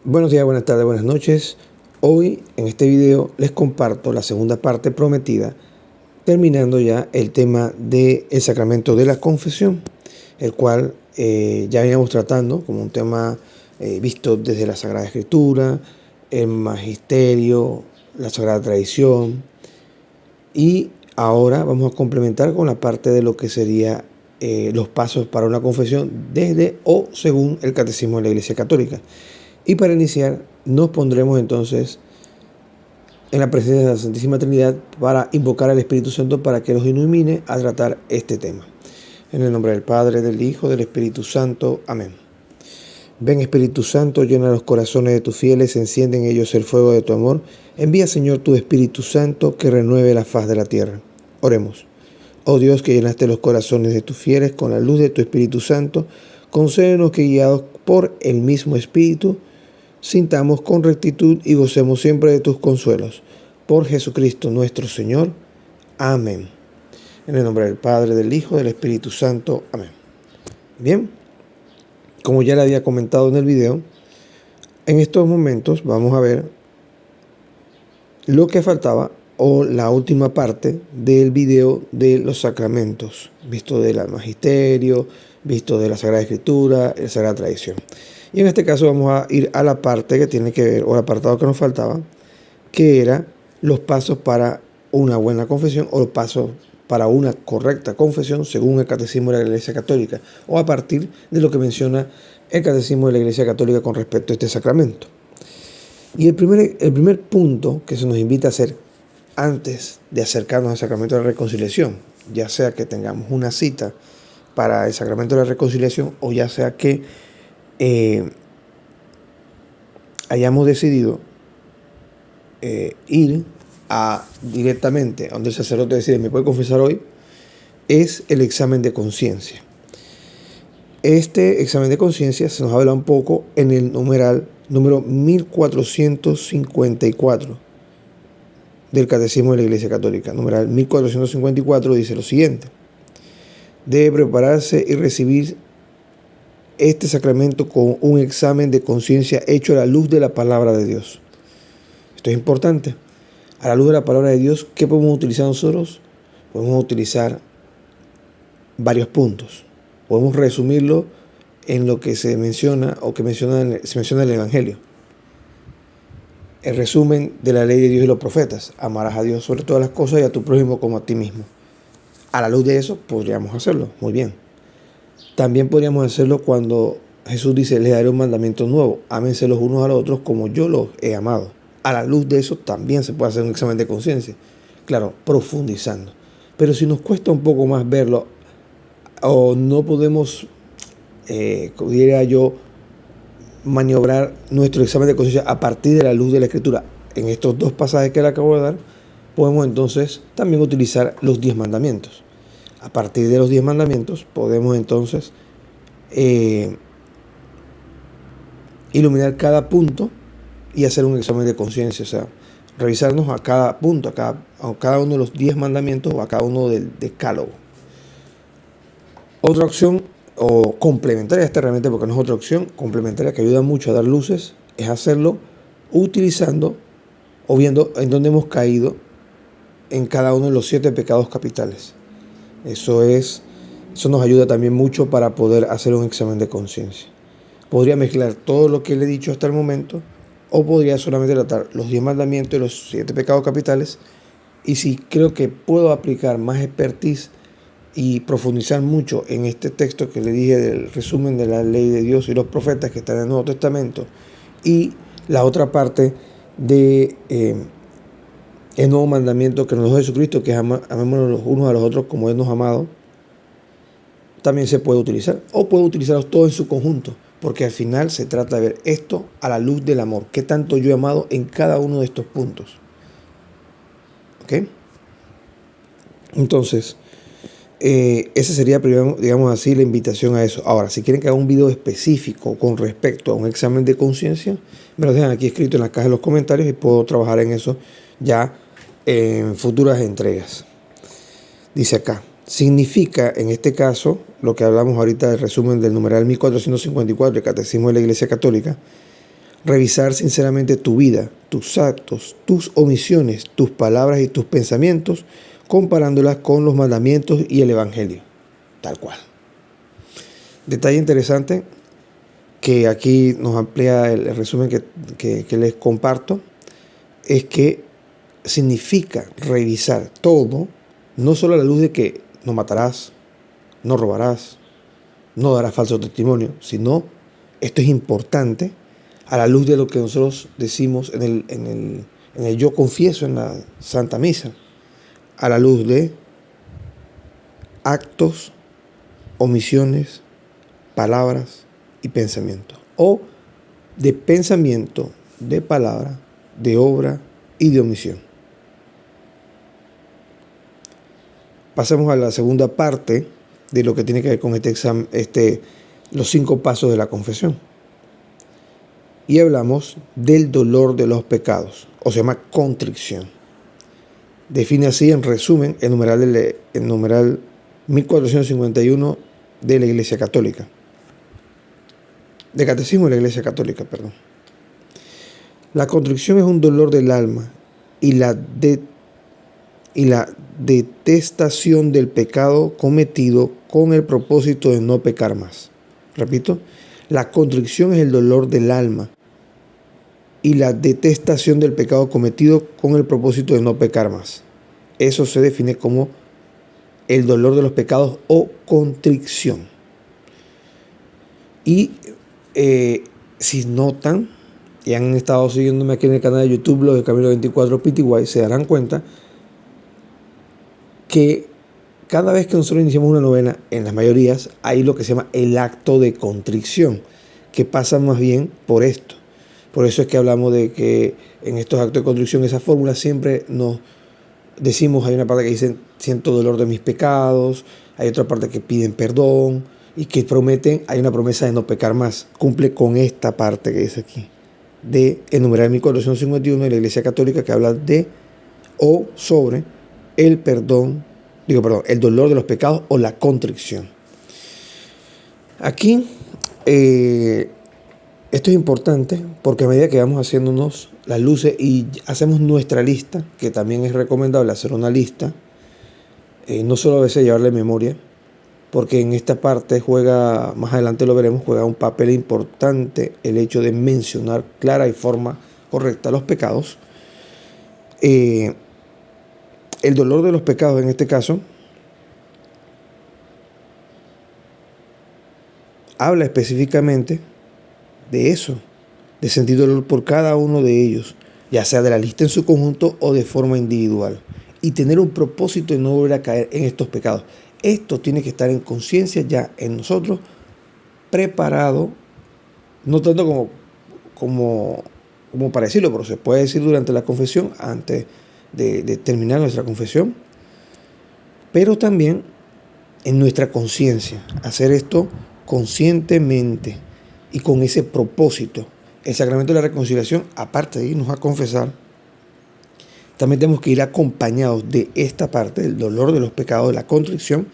Buenos días, buenas tardes, buenas noches. Hoy en este video les comparto la segunda parte prometida, terminando ya el tema del sacramento de la confesión, el cual ya veníamos tratando como un tema visto desde la Sagrada Escritura, el magisterio, la Sagrada Tradición, y ahora vamos a complementar con la parte de lo que sería los pasos para una confesión desde o según el Catecismo de la Iglesia Católica. Y para iniciar, nos pondremos entonces en la presencia de la Santísima Trinidad para invocar al Espíritu Santo para que nos ilumine a tratar este tema. En el nombre del Padre, del Hijo, del Espíritu Santo. Amén. Ven, Espíritu Santo, llena los corazones de tus fieles, enciende en ellos el fuego de tu amor. Envía, Señor, tu Espíritu Santo, que renueve la faz de la tierra. Oremos. Oh Dios, que llenaste los corazones de tus fieles con la luz de tu Espíritu Santo, concédenos que, guiados por el mismo Espíritu, sintamos con rectitud y gocemos siempre de tus consuelos. Por Jesucristo nuestro Señor. Amén. En el nombre del Padre, del Hijo, del Espíritu Santo. Amén. Bien, como ya le había comentado en el video, en estos momentos vamos a ver lo que faltaba o la última parte del video de los sacramentos, visto del magisterio, visto de la Sagrada Escritura, la Sagrada Tradición. Y en este caso vamos a ir a la parte que tiene que ver, o el apartado que nos faltaba, que era los pasos para una buena confesión o los pasos para una correcta confesión según el Catecismo de la Iglesia Católica, o a partir de lo que menciona el Catecismo de la Iglesia Católica con respecto a este sacramento. Y el primer punto que se nos invita a hacer antes de acercarnos al sacramento de la reconciliación, ya sea que tengamos una cita para el sacramento de la reconciliación o ya sea que hayamos decidido ir directamente a donde el sacerdote decide, ¿me puede confesar hoy?, es el examen de conciencia. Este examen de conciencia se nos habla un poco en el numeral número 1454 del Catecismo de la Iglesia Católica. Numeral 1454 dice lo siguiente: debe prepararse y recibir este sacramento con un examen de conciencia hecho a la luz de la palabra de Dios. Esto es importante. A la luz de la palabra de Dios, ¿qué podemos utilizar nosotros? Podemos utilizar varios puntos. Podemos resumirlo en lo que se menciona o que se menciona en el Evangelio. El resumen de la ley de Dios y los profetas. Amarás a Dios sobre todas las cosas y a tu prójimo como a ti mismo. A la luz de eso podríamos hacerlo. Muy bien. También podríamos hacerlo cuando Jesús dice, les daré un mandamiento nuevo, ámense los unos a los otros como yo los he amado. A la luz de eso también se puede hacer un examen de conciencia, claro, profundizando. Pero si nos cuesta un poco más verlo, o no podemos, diría yo, maniobrar nuestro examen de conciencia a partir de la luz de la Escritura, en estos dos pasajes que le acabo de dar, podemos entonces también utilizar los 10 mandamientos. A partir de los 10 mandamientos podemos entonces iluminar cada punto y hacer un examen de conciencia, o sea, revisarnos a cada punto, a cada uno de los 10 mandamientos o a cada uno del decálogo. Otra opción, o complementaria a esta realmente, porque no es otra opción, complementaria que ayuda mucho a dar luces, es hacerlo utilizando o viendo en dónde hemos caído en cada uno de los 7 pecados capitales. Eso nos ayuda también mucho para poder hacer un examen de conciencia. Podría mezclar todo lo que le he dicho hasta el momento, o podría solamente tratar los 10 mandamientos y los 7 pecados capitales. Y si creo que puedo aplicar más expertise y profundizar mucho en este texto que le dije del resumen de la ley de Dios y los profetas que está en el Nuevo Testamento, y la otra parte de el nuevo mandamiento que nos dio Jesucristo, que es amémonos los unos a los otros como Él nos ha amado, también se puede utilizar, o puedo utilizarlos todos en su conjunto, porque al final se trata de ver esto a la luz del amor, qué tanto yo he amado en cada uno de estos puntos. ¿Ok? Entonces, esa sería, digamos así, la invitación a eso. Ahora, si quieren que haga un video específico con respecto a un examen de conciencia, me lo dejan aquí escrito en la caja de los comentarios y puedo trabajar en eso ya en futuras entregas. Dice acá, significa en este caso, lo que hablamos ahorita del resumen del numeral 1454 del Catecismo de la Iglesia Católica, Revisar sinceramente tu vida, tus actos, tus omisiones, tus palabras y tus pensamientos, comparándolas con los mandamientos y el Evangelio, tal cual. Detalle interesante que aquí nos amplía el resumen que les comparto, es que significa revisar todo, no solo a la luz de que no matarás, no robarás, no darás falso testimonio, sino, esto es importante, a la luz de lo que nosotros decimos en el yo confieso en la Santa Misa, a la luz de actos, omisiones, palabras y pensamiento, o de pensamiento, de palabra, de obra y de omisión. Pasamos a la segunda parte de lo que tiene que ver con este examen, los 5 pasos de la confesión. Y hablamos del dolor de los pecados, o se llama contrición. Define así, en resumen, el numeral 1451 de la Iglesia Católica. De Catecismo de la Iglesia Católica, perdón. La contrición es un dolor del alma y la detestación del pecado cometido con el propósito de no pecar más. Repito, la contrición es el dolor del alma y la detestación del pecado cometido con el propósito de no pecar más. Eso se define como el dolor de los pecados o contrición. Y si notan y han estado siguiéndome aquí en el canal de YouTube, los de Camilo 24 PTY, se darán cuenta que cada vez que nosotros iniciamos una novena, en las mayorías, hay lo que se llama el acto de contrición, que pasa más bien por esto. Por eso es que hablamos de que en estos actos de contrición, esa fórmula siempre nos decimos, hay una parte que dice, siento dolor de mis pecados, hay otra parte que piden perdón y que prometen, hay una promesa de no pecar más. Cumple con esta parte que dice aquí, de el numeral 1451 de la Iglesia Católica, que habla de o sobre el el dolor de los pecados o la contrición. Aquí esto es importante porque a medida que vamos haciéndonos las luces y hacemos nuestra lista, que también es recomendable hacer una lista, no solo a veces llevarle memoria, porque en esta parte juega, más adelante lo veremos, juega un papel importante el hecho de mencionar clara y forma correcta los pecados. El dolor de los pecados en este caso habla específicamente de eso, de sentir dolor por cada uno de ellos, ya sea de la lista en su conjunto o de forma individual, y tener un propósito de no volver a caer en estos pecados. Esto tiene que estar en conciencia ya en nosotros, preparado, no tanto como para decirlo, pero se puede decir durante la confesión, antes de terminar nuestra confesión, pero también en nuestra conciencia, hacer esto conscientemente y con ese propósito. El sacramento de la reconciliación, aparte de irnos a confesar, también tenemos que ir acompañados de esta parte, del dolor de los pecados, de la contrición,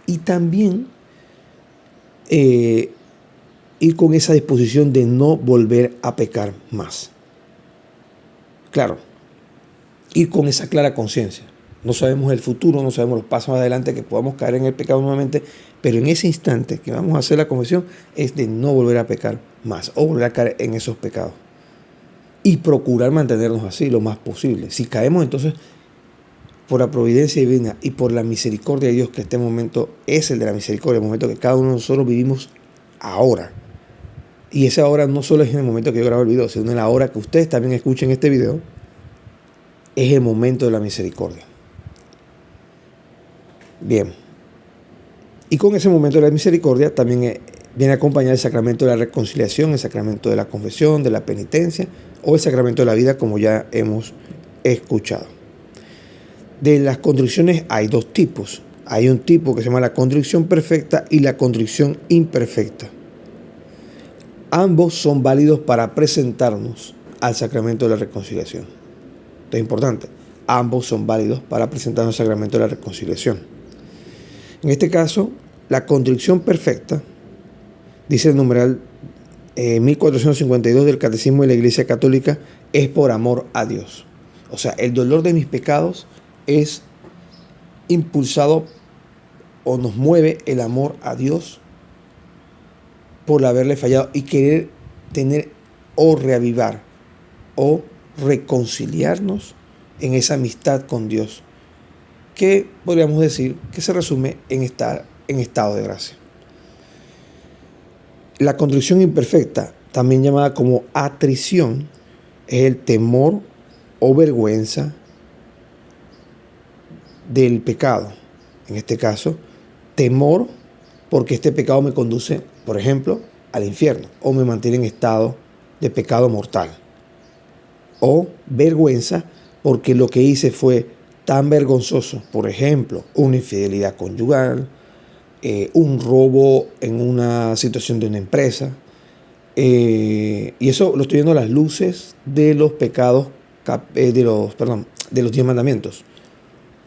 y también ir con esa disposición de no volver a pecar más. Claro, ir con esa clara conciencia. No sabemos el futuro, no sabemos los pasos adelante que podamos caer en el pecado nuevamente, pero en ese instante que vamos a hacer la confesión es de no volver a pecar más o volver a caer en esos pecados. Y procurar mantenernos así lo más posible. Si caemos, entonces, por la providencia divina y por la misericordia de Dios, que este momento es el de la misericordia, el momento que cada uno de nosotros vivimos ahora. Y esa hora no solo es en el momento que yo grabo el video, sino en la hora que ustedes también escuchen este video, es el momento de la misericordia. Bien. Y con ese momento de la misericordia también viene acompañado el sacramento de la reconciliación, el sacramento de la confesión, de la penitencia o el sacramento de la vida, como ya hemos escuchado. De las contriciones hay 2 tipos. Hay un tipo que se llama la contrición perfecta y la contrición imperfecta. Ambos son válidos para presentarnos al sacramento de la reconciliación. Esto es importante. Ambos son válidos para presentarnos al sacramento de la reconciliación. En este caso, la contrición perfecta, dice el numeral 1452 del Catecismo de la Iglesia Católica, es por amor a Dios. O sea, el dolor de mis pecados es impulsado o nos mueve el amor a Dios por haberle fallado y querer tener o reavivar o reconciliarnos en esa amistad con Dios, que podríamos decir que se resume en estar en estado de gracia. La contrición imperfecta, también llamada como atrición, es el temor o vergüenza del pecado. En este caso, temor porque este pecado me conduce, por ejemplo, al infierno o me mantiene en estado de pecado mortal. O vergüenza porque lo que hice fue tan vergonzoso, por ejemplo, una infidelidad conyugal, un robo en una situación de una empresa. Y eso lo estoy viendo a las luces de los pecados, de los 10 mandamientos.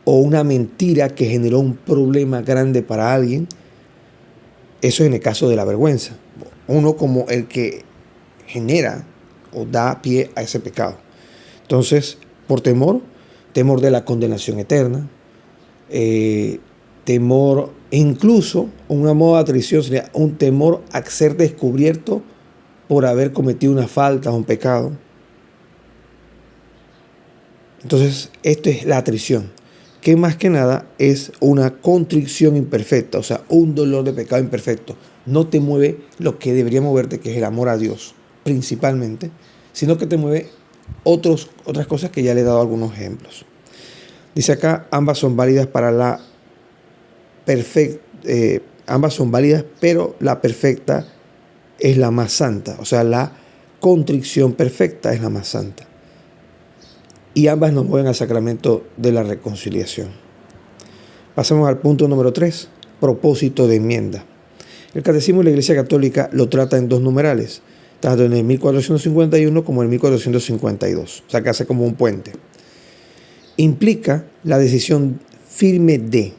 O una mentira que generó un problema grande para alguien. Eso es en el caso de la vergüenza. Uno como el que genera o da pie a ese pecado. Entonces, por temor de la condenación eterna, temor, incluso una moda de atrición sería un temor a ser descubierto por haber cometido una falta o un pecado. Entonces, esto es la atrición, que más que nada es una contrición imperfecta, o sea, un dolor de pecado imperfecto. No te mueve lo que debería moverte, que es el amor a Dios, principalmente, sino que te mueve otras cosas que ya le he dado algunos ejemplos. Dice acá, ambas son válidas para la perfecta, ambas son válidas, pero la perfecta es la más santa, o sea, la contrición perfecta es la más santa. Y ambas nos mueven al sacramento de la reconciliación. Pasamos al punto número 3, propósito de enmienda. El Catecismo de la Iglesia Católica lo trata en 2 numerales, tanto en el 1451 como en el 1452, o sea que hace como un puente. Implica la decisión firme de,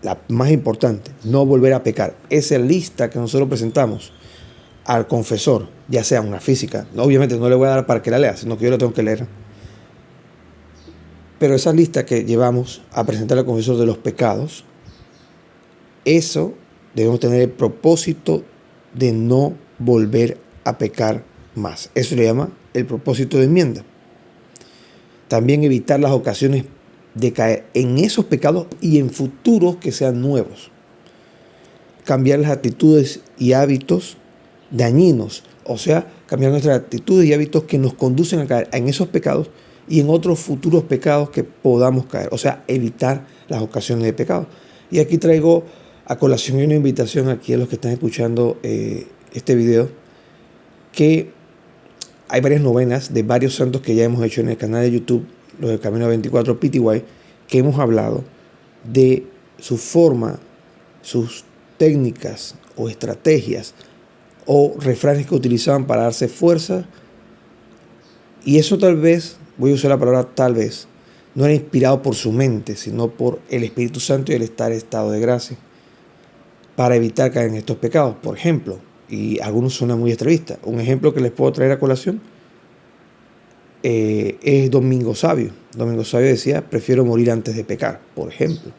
la más importante, no volver a pecar. Esa lista que nosotros presentamos al confesor, ya sea una física, obviamente no le voy a dar para que la lea, sino que yo la tengo que leer. Pero esa lista que llevamos a presentar al confesor de los pecados, eso debemos tener el propósito de no volver a pecar más. Eso le llama el propósito de enmienda. También evitar las ocasiones de caer en esos pecados y en futuros que sean nuevos. Cambiar las actitudes y hábitos dañinos, o sea, cambiar nuestras actitudes y hábitos que nos conducen a caer en esos pecados y en otros futuros pecados que podamos caer, o sea, evitar las ocasiones de pecado. Y aquí traigo a colación una invitación aquí a los que están escuchando este video, que hay varias novenas de varios santos que ya hemos hecho en el canal de YouTube, los del Camino 24 PTY, que hemos hablado de su forma, sus técnicas o estrategias o refranes que utilizaban para darse fuerza. Y eso tal vez, voy a usar la palabra tal vez, no era inspirado por su mente, sino por el Espíritu Santo y el estar en estado de gracia, para evitar caer en estos pecados. Por ejemplo, y algunos suenan muy extremistas, un ejemplo que les puedo traer a colación es Domingo Sabio. Domingo Sabio decía, prefiero morir antes de pecar, por ejemplo.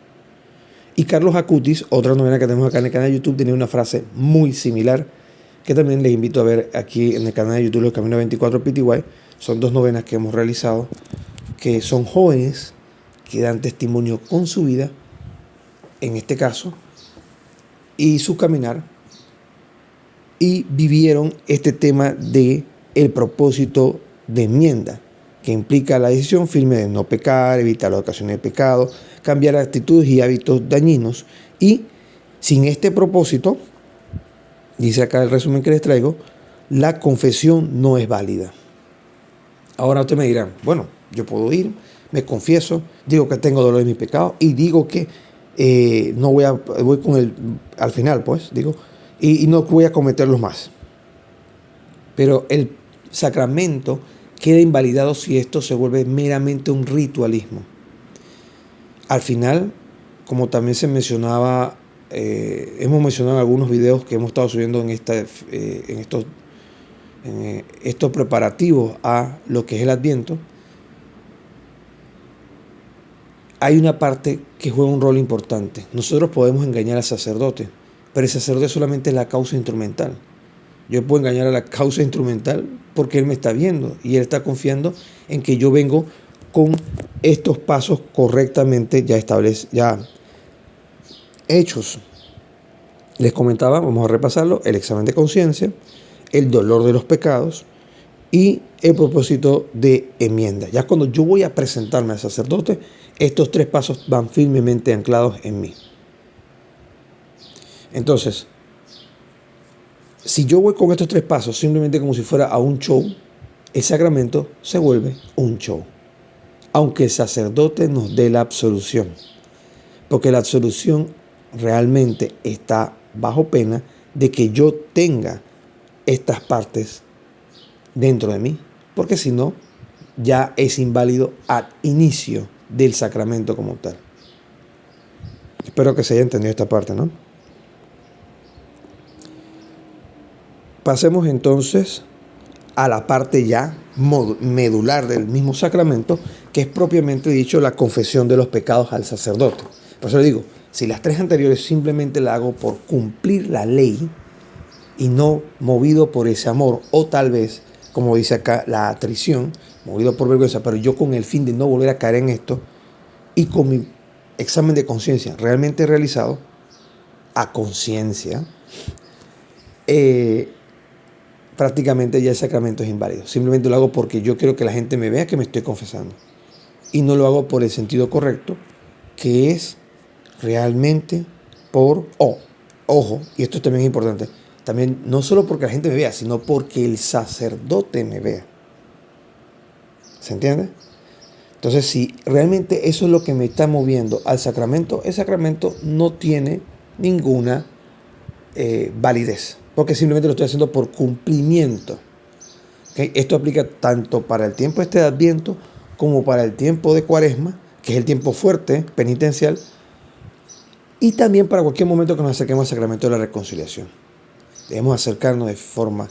Y Carlos Acutis, otra novena que tenemos acá en el canal de YouTube, tiene una frase muy similar, que también les invito a ver aquí en el canal de YouTube, El Camino 24 PTY. Son 2 novenas que hemos realizado, que son jóvenes que dan testimonio con su vida, en este caso, y su caminar, y vivieron este tema de el propósito de enmienda, que implica la decisión firme de no pecar, evitar las ocasiones de pecado, cambiar actitudes y hábitos dañinos. Y sin este propósito, dice acá el resumen que les traigo, la confesión no es válida. Ahora ustedes me dirán, bueno, yo puedo ir, me confieso, digo que tengo dolor de mi pecado y digo que no voy con el, al final pues, digo, y no voy a cometerlos más. Pero el sacramento queda invalidado si esto se vuelve meramente un ritualismo. Al final, como también se mencionaba, hemos mencionado en algunos videos que hemos estado subiendo en estos estos preparativos a lo que es el Adviento, hay una parte que juega un rol importante. Nosotros podemos engañar al sacerdote, pero el sacerdote solamente es la causa instrumental. Yo puedo engañar a la causa instrumental porque él me está viendo y él está confiando en que yo vengo con estos pasos correctamente ya hechos. Les comentaba, vamos a repasarlo: el examen de conciencia, el dolor de los pecados y el propósito de enmienda. Ya cuando yo voy a presentarme al sacerdote, estos 3 pasos van firmemente anclados en mí. Entonces, si yo voy con estos 3 pasos simplemente como si fuera a un show, el sacramento se vuelve un show. Aunque el sacerdote nos dé la absolución. Porque la absolución realmente está bajo pena de que yo tenga estas partes dentro de mí. Porque si no, ya es inválido al inicio del sacramento como tal. Espero que se haya entendido esta parte, ¿no? Pasemos entonces a la parte ya medular del mismo sacramento, que es propiamente dicho la confesión de los pecados al sacerdote. Por eso le digo, si las 3 anteriores simplemente la hago por cumplir la ley y no movido por ese amor, o tal vez, como dice acá, la atrición, movido por vergüenza, pero yo con el fin de no volver a caer en esto y con mi examen de conciencia realmente realizado, a conciencia, prácticamente ya el sacramento es inválido. Simplemente lo hago porque yo quiero que la gente me vea que me estoy confesando. Y no lo hago por el sentido correcto, que es realmente por... ojo, y esto también es importante, también no solo porque la gente me vea, sino porque el sacerdote me vea. ¿Se entiende? Entonces, si realmente eso es lo que me está moviendo al sacramento, el sacramento no tiene ninguna validez, porque simplemente lo estoy haciendo por cumplimiento. ¿Okay? Esto aplica tanto para el tiempo de Adviento como para el tiempo de Cuaresma, que es el tiempo fuerte, penitencial, y también para cualquier momento que nos acerquemos al sacramento de la reconciliación. Debemos acercarnos de forma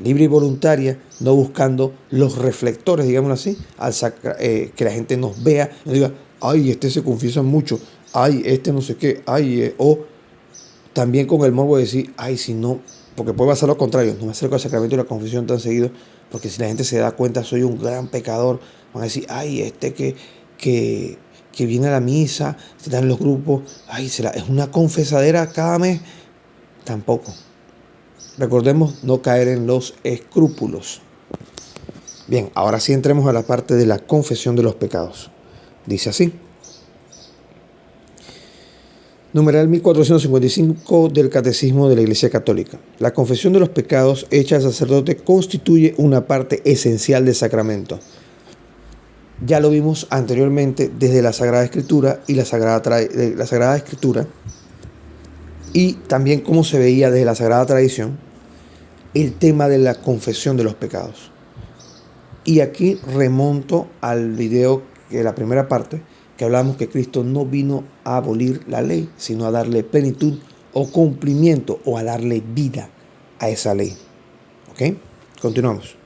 libre y voluntaria, no buscando los reflectores, digámoslo así, que la gente nos vea y nos diga, ay, este se confiesa mucho, ay, este no sé qué, ay, o también con el morbo de decir, ay, si no, porque puede pasar lo contrario, no me acerco al sacramento de la confesión tan seguido, porque si la gente se da cuenta soy un gran pecador, van a decir, ay, este que viene a la misa, está en los grupos, ay, es una confesadera cada mes. Tampoco. Recordemos no caer en los escrúpulos. Bien, ahora sí entremos a la parte de la confesión de los pecados. Dice así. Numeral 1455 del Catecismo de la Iglesia Católica. La confesión de los pecados hecha al sacerdote constituye una parte esencial del sacramento. Ya lo vimos anteriormente desde la Sagrada Escritura y la Sagrada Escritura, y también como se veía desde la Sagrada Tradición, el tema de la confesión de los pecados. Y aquí remonto al video, que la primera parte, que hablamos que Cristo no vino a abolir la ley, sino a darle plenitud o cumplimiento, o a darle vida a esa ley. ¿Ok? Continuamos.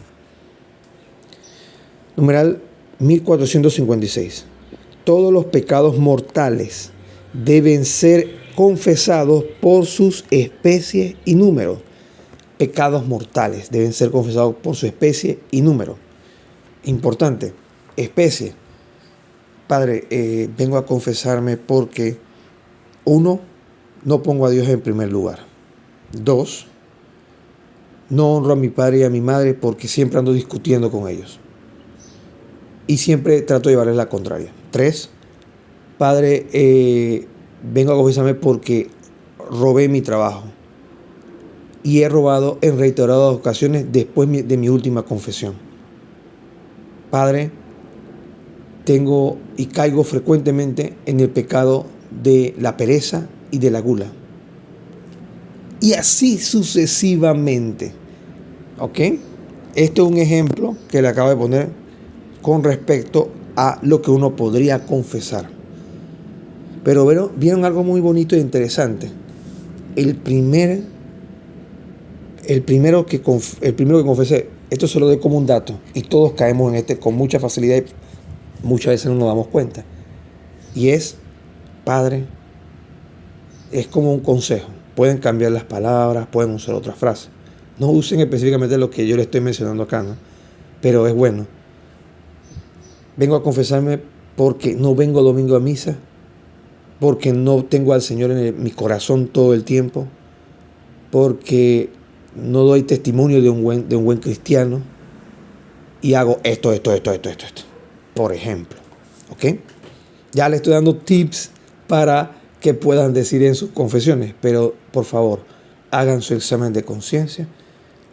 Numeral 1456. Todos los pecados mortales deben ser confesados por sus especies y número. Pecados mortales deben ser confesados por su especie y número. Importante, especie. Padre, vengo a confesarme porque 1, no pongo a Dios en primer lugar. 2, no honro a mi padre y a mi madre porque siempre ando discutiendo con ellos. Y siempre trato de llevarles la contraria. 3, Padre, vengo a confesarme porque robé mi trabajo. Y he robado en reiteradas ocasiones después de mi última confesión. Padre, tengo y caigo frecuentemente en el pecado de la pereza y de la gula. Y así sucesivamente. ¿Ok? Este es un ejemplo que le acabo de poner con respecto a lo que uno podría confesar. Pero vieron algo muy bonito e interesante. El primer el primero que confesé, esto se lo doy como un dato, y todos caemos en este con mucha facilidad y muchas veces no nos damos cuenta. Y es, Padre, es como un consejo. Pueden cambiar las palabras, pueden usar otras frases. No usen específicamente lo que yo le estoy mencionando acá, ¿no? Pero es bueno. Vengo a confesarme porque no vengo domingo a misa, porque no tengo al Señor en mi corazón todo el tiempo, porque no doy testimonio de un buen cristiano y hago esto. Por ejemplo, ¿ok? Ya le estoy dando tips para que puedan decir en sus confesiones, pero por favor, hagan su examen de conciencia,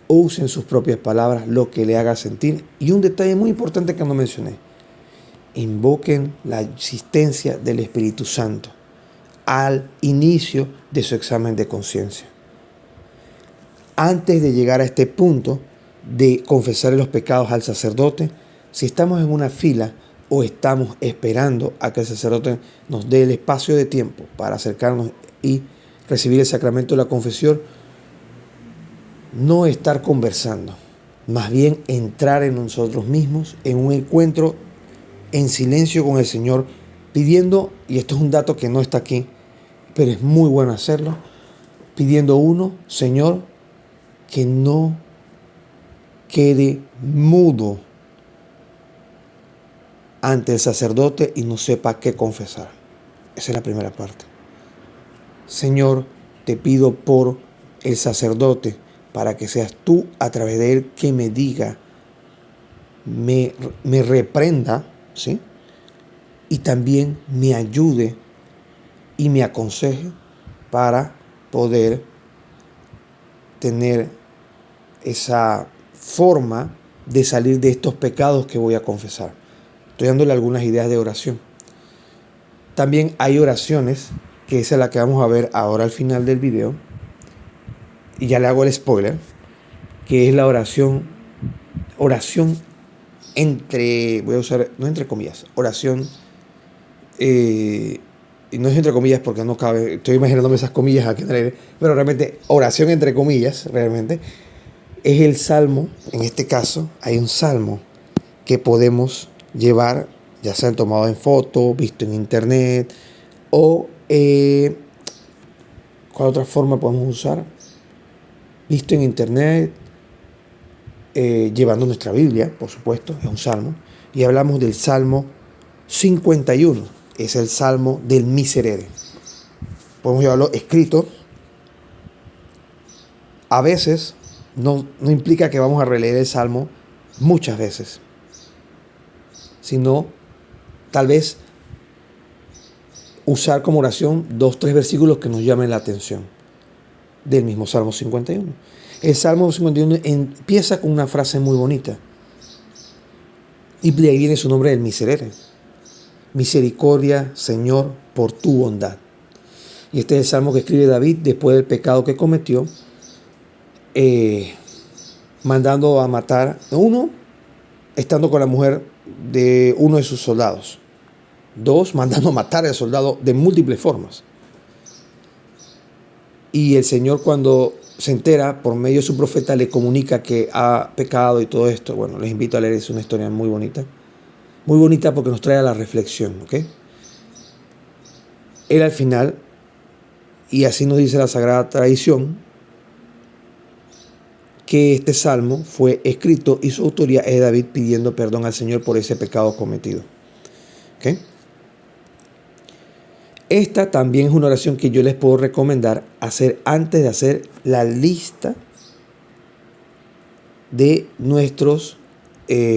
usen sus propias palabras, lo que le haga sentir. Y un detalle muy importante que no mencioné, invoquen la existencia del Espíritu Santo al inicio de su examen de conciencia. Antes de llegar a este punto de confesar los pecados al sacerdote, si estamos en una fila o estamos esperando a que el sacerdote nos dé el espacio de tiempo para acercarnos y recibir el sacramento de la confesión, no estar conversando, más bien entrar en nosotros mismos en un encuentro en silencio con el Señor, pidiendo, y esto es un dato que no está aquí, pero es muy bueno hacerlo, pidiendo uno, Señor, que no quede mudo ante el sacerdote y no sepa qué confesar. Esa es la primera parte. Señor, te pido por el sacerdote para que seas tú a través de él que me diga, me reprenda, ¿sí? Y también me ayude y me aconseje para poder tener esa forma de salir de estos pecados que voy a confesar. Estoy dándole algunas ideas de oración. También hay oraciones, que esa es la que vamos a ver ahora al final del video, y ya le hago el spoiler, que es la oración entre, voy a usar, no entre comillas, oración, y no es entre comillas porque no cabe, estoy imaginándome esas comillas aquí en el aire, pero realmente oración entre comillas, realmente, es el salmo. En este caso hay un salmo que podemos llevar, ya sea tomado en foto, visto en internet, o ¿cuál otra forma podemos usar? Visto en internet, llevando nuestra Biblia, por supuesto, es un salmo, y hablamos del Salmo 51, es el Salmo del Miserere. Podemos llevarlo escrito. A veces no implica que vamos a releer el Salmo muchas veces, sino tal vez usar como oración 2-3 versículos que nos llamen la atención del mismo Salmo 51. El Salmo 51 empieza con una frase muy bonita, y de ahí viene su nombre del Miserere. Misericordia, Señor, por tu bondad. Y este es el salmo que escribe David después del pecado que cometió, mandando a matar uno, estando con la mujer de uno de sus soldados. 2, mandando a matar al soldado de múltiples formas. Y el Señor, cuando se entera, por medio de su profeta, le comunica que ha pecado y todo esto. Bueno, les invito a leer, es una historia muy bonita. Muy bonita porque nos trae a la reflexión, ¿ok? Él al final, y así nos dice la Sagrada Tradición, que este salmo fue escrito y su autoría es David pidiendo perdón al Señor por ese pecado cometido. ¿Ok? Esta también es una oración que yo les puedo recomendar hacer antes de hacer la lista de nuestros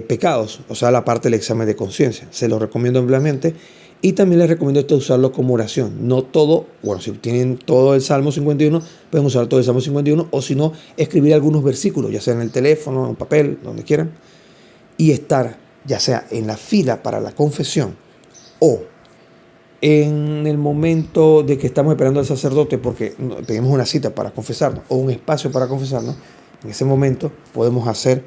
pecados, o sea, la parte del examen de conciencia. Se lo recomiendo ampliamente y también les recomiendo esto usarlo como oración. No todo, bueno, si tienen todo el Salmo 51, pueden usar todo el Salmo 51 o si no, escribir algunos versículos, ya sea en el teléfono, en papel, donde quieran, y estar ya sea en la fila para la confesión o en el momento de que estamos esperando al sacerdote porque pedimos una cita para confesarnos o un espacio para confesarnos. En ese momento podemos hacer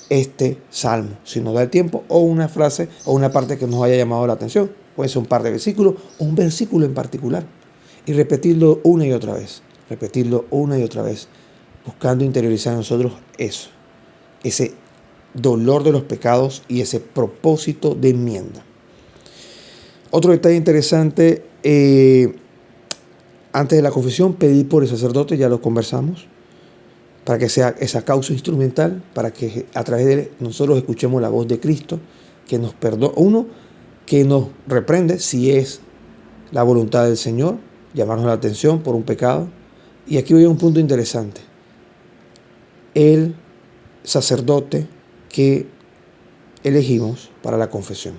este salmo, si nos da el tiempo, o una frase o una parte que nos haya llamado la atención. Puede ser un par de versículos o un versículo en particular. Y repetirlo una y otra vez. Repetirlo una y otra vez. buscando interiorizar en nosotros eso, ese dolor de los pecados y ese propósito de enmienda. Otro detalle interesante, antes de la confesión, pedir por el sacerdote, ya lo conversamos, para que sea esa causa instrumental, para que a través de él nosotros escuchemos la voz de Cristo, que nos perdona, que nos reprende si es la voluntad del Señor, llamarnos la atención por un pecado. Y aquí voy a un punto interesante. El sacerdote que elegimos para la confesión.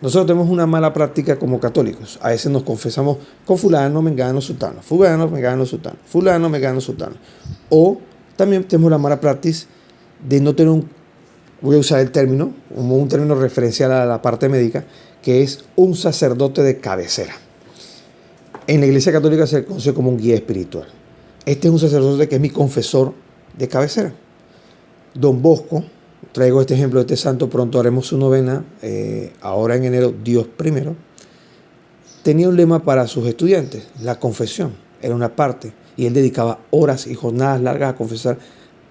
Nosotros tenemos una mala práctica como católicos. A veces nos confesamos con fulano, mengano, sutano, fulano, mengano, sutano, fulano, mengano, sutano. O también tenemos la mala práctica de no tener voy a usar el término, como un término referencial a la parte médica, que es un sacerdote de cabecera. En la Iglesia Católica se conoce como un guía espiritual. Este es un sacerdote que es mi confesor de cabecera. Don Bosco, traigo este ejemplo de este santo, pronto haremos su novena, ahora en enero, Dios primero, tenía un lema para sus estudiantes, la confesión, era una parte, y él dedicaba horas y jornadas largas a confesar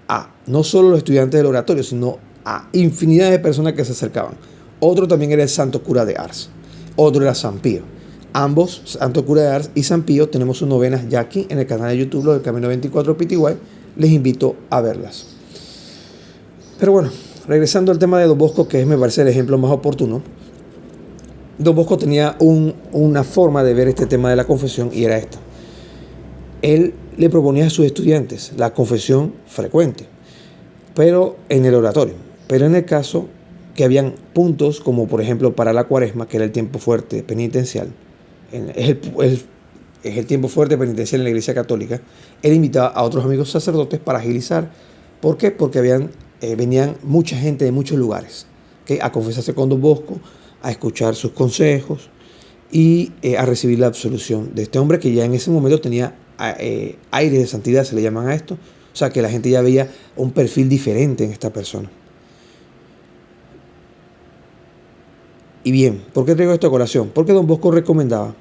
a no solo los estudiantes del oratorio, sino a infinidad de personas que se acercaban. Otro también era el santo cura de Ars, otro era San Pío. Ambos, Santo Cura de Ars y San Pío, tenemos sus novenas ya aquí en el canal de YouTube, del Camino 24 PTY. Les invito a verlas. Pero bueno, regresando al tema de Don Bosco, que me parece el ejemplo más oportuno. Don Bosco tenía una forma de ver este tema de la confesión y era esta. Él le proponía a sus estudiantes la confesión frecuente, pero en el oratorio. Pero en el caso que habían puntos, como por ejemplo para la Cuaresma, que era el tiempo fuerte penitencial, es el tiempo fuerte penitencial en la Iglesia Católica, él invitaba a otros amigos sacerdotes para agilizar. ¿Por qué? Porque venían mucha gente de muchos lugares, ¿okay?, a confesarse con Don Bosco, a escuchar sus consejos y a recibir la absolución de este hombre que ya en ese momento tenía aire de santidad, se le llaman a esto. O sea, que la gente ya veía un perfil diferente en esta persona. Y bien, ¿por qué traigo esta colación? Porque Don Bosco recomendaba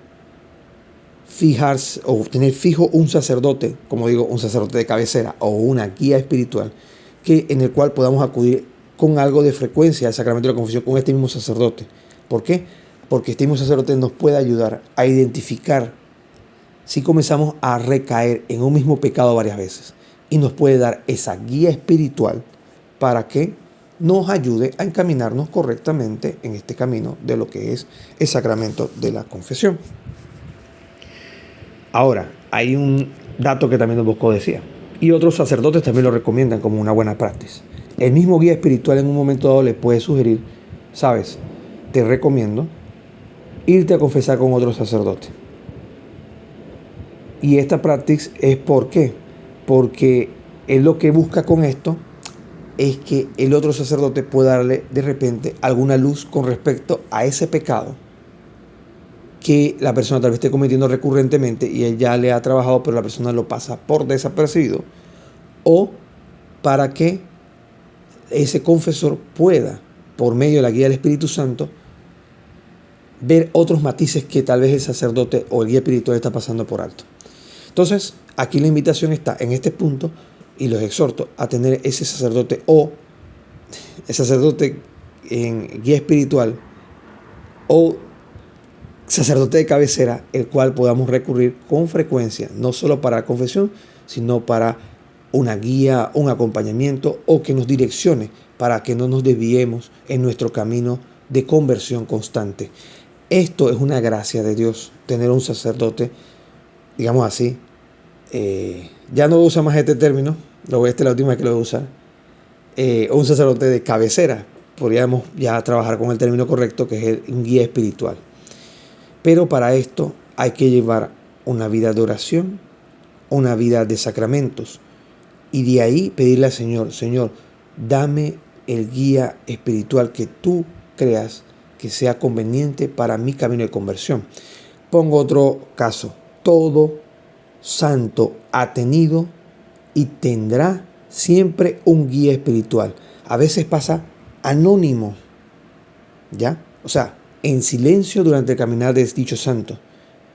fijarse o tener fijo un sacerdote, como digo, un sacerdote de cabecera o una guía espiritual, en el cual podamos acudir con algo de frecuencia al sacramento de la confesión con este mismo sacerdote. ¿Por qué? Porque este mismo sacerdote nos puede ayudar a identificar si comenzamos a recaer en un mismo pecado varias veces y nos puede dar esa guía espiritual para que nos ayude a encaminarnos correctamente en este camino de lo que es el sacramento de la confesión. Ahora, hay un dato que también Don Bosco decía, y otros sacerdotes también lo recomiendan como una buena práctica. El mismo guía espiritual en un momento dado le puede sugerir, sabes, te recomiendo irte a confesar con otro sacerdote. Y esta práctica es ¿por qué? Porque él lo que busca con esto es que el otro sacerdote pueda darle de repente alguna luz con respecto a ese pecado que la persona tal vez esté cometiendo recurrentemente y él ya le ha trabajado, pero la persona lo pasa por desapercibido, o para que ese confesor pueda, por medio de la guía del Espíritu Santo, ver otros matices que tal vez el sacerdote o el guía espiritual está pasando por alto. Entonces, aquí la invitación está en este punto y los exhorto a tener ese sacerdote o el sacerdote en guía espiritual o sacerdote de cabecera, el cual podamos recurrir con frecuencia, no solo para la confesión, sino para una guía, un acompañamiento o que nos direccione para que no nos desviemos en nuestro camino de conversión constante. Esto es una gracia de Dios, tener un sacerdote, digamos así, ya no usa más este término, esta es la última vez que lo voy a usar, un sacerdote de cabecera, podríamos ya trabajar con el término correcto, que es un guía espiritual. Pero para esto hay que llevar una vida de oración, una vida de sacramentos, y de ahí pedirle al Señor, Señor, dame el guía espiritual que tú creas que sea conveniente para mi camino de conversión. Pongo otro caso. Todo santo ha tenido y tendrá siempre un guía espiritual. A veces pasa anónimo, ¿ya? O sea, en silencio durante el caminar de dicho santo,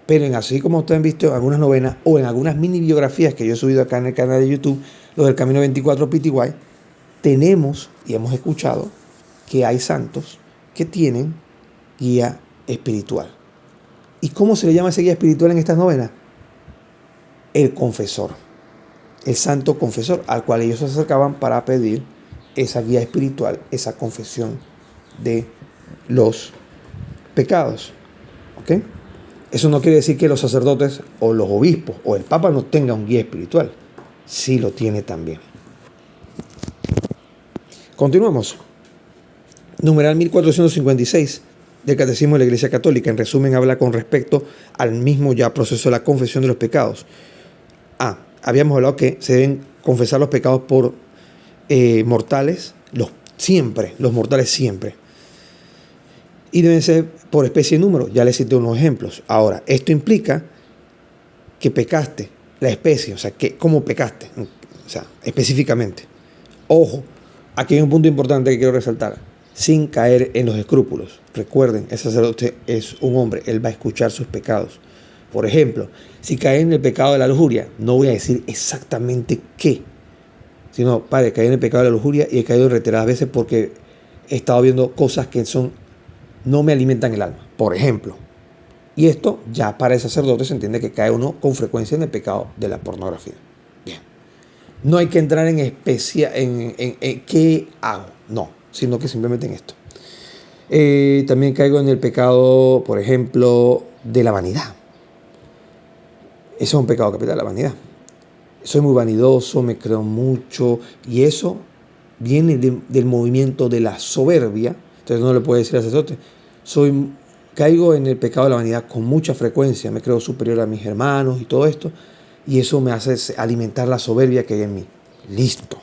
Pero así como ustedes han visto en algunas novenas o en algunas mini biografías que yo he subido acá en el canal de YouTube, lo del Camino 24 PTY, tenemos y hemos escuchado que hay santos que tienen guía espiritual. ¿Y cómo se le llama ese guía espiritual en estas novenas? El confesor, el santo confesor, al cual ellos se acercaban para pedir esa guía espiritual, esa confesión de los pecados. ¿Ok? Eso no quiere decir que los sacerdotes o los obispos o el papa no tengan un guía espiritual. Sí lo tiene también. Continuamos. Numeral 1456 del Catecismo de la Iglesia Católica. En resumen, habla con respecto al mismo ya proceso de la confesión de los pecados. Habíamos hablado que se deben confesar los pecados por mortales, los mortales siempre. Y deben ser por especie y número. Ya les cité unos ejemplos. Ahora, esto implica que pecaste, la especie, o sea, que cómo pecaste, o sea, específicamente. Ojo, aquí hay un punto importante que quiero resaltar. Sin caer en los escrúpulos. Recuerden, el sacerdote es un hombre, él va a escuchar sus pecados. Por ejemplo, si cae en el pecado de la lujuria, no voy a decir exactamente qué, sino, padre, caí en el pecado de la lujuria y he caído en reiteradas veces porque he estado viendo cosas que no me alimentan el alma, por ejemplo. Y esto ya para el sacerdote se entiende que cae uno con frecuencia en el pecado de la pornografía. Bien. No hay que entrar en qué hago, no, sino que simplemente en esto. También caigo en el pecado, por ejemplo, de la vanidad. Eso es un pecado capital, la vanidad. Soy muy vanidoso, me creo mucho, y eso viene del movimiento de la soberbia. Entonces no le puede decir al sacerdote, caigo en el pecado de la vanidad con mucha frecuencia, me creo superior a mis hermanos y todo esto, y eso me hace alimentar la soberbia que hay en mí. Listo.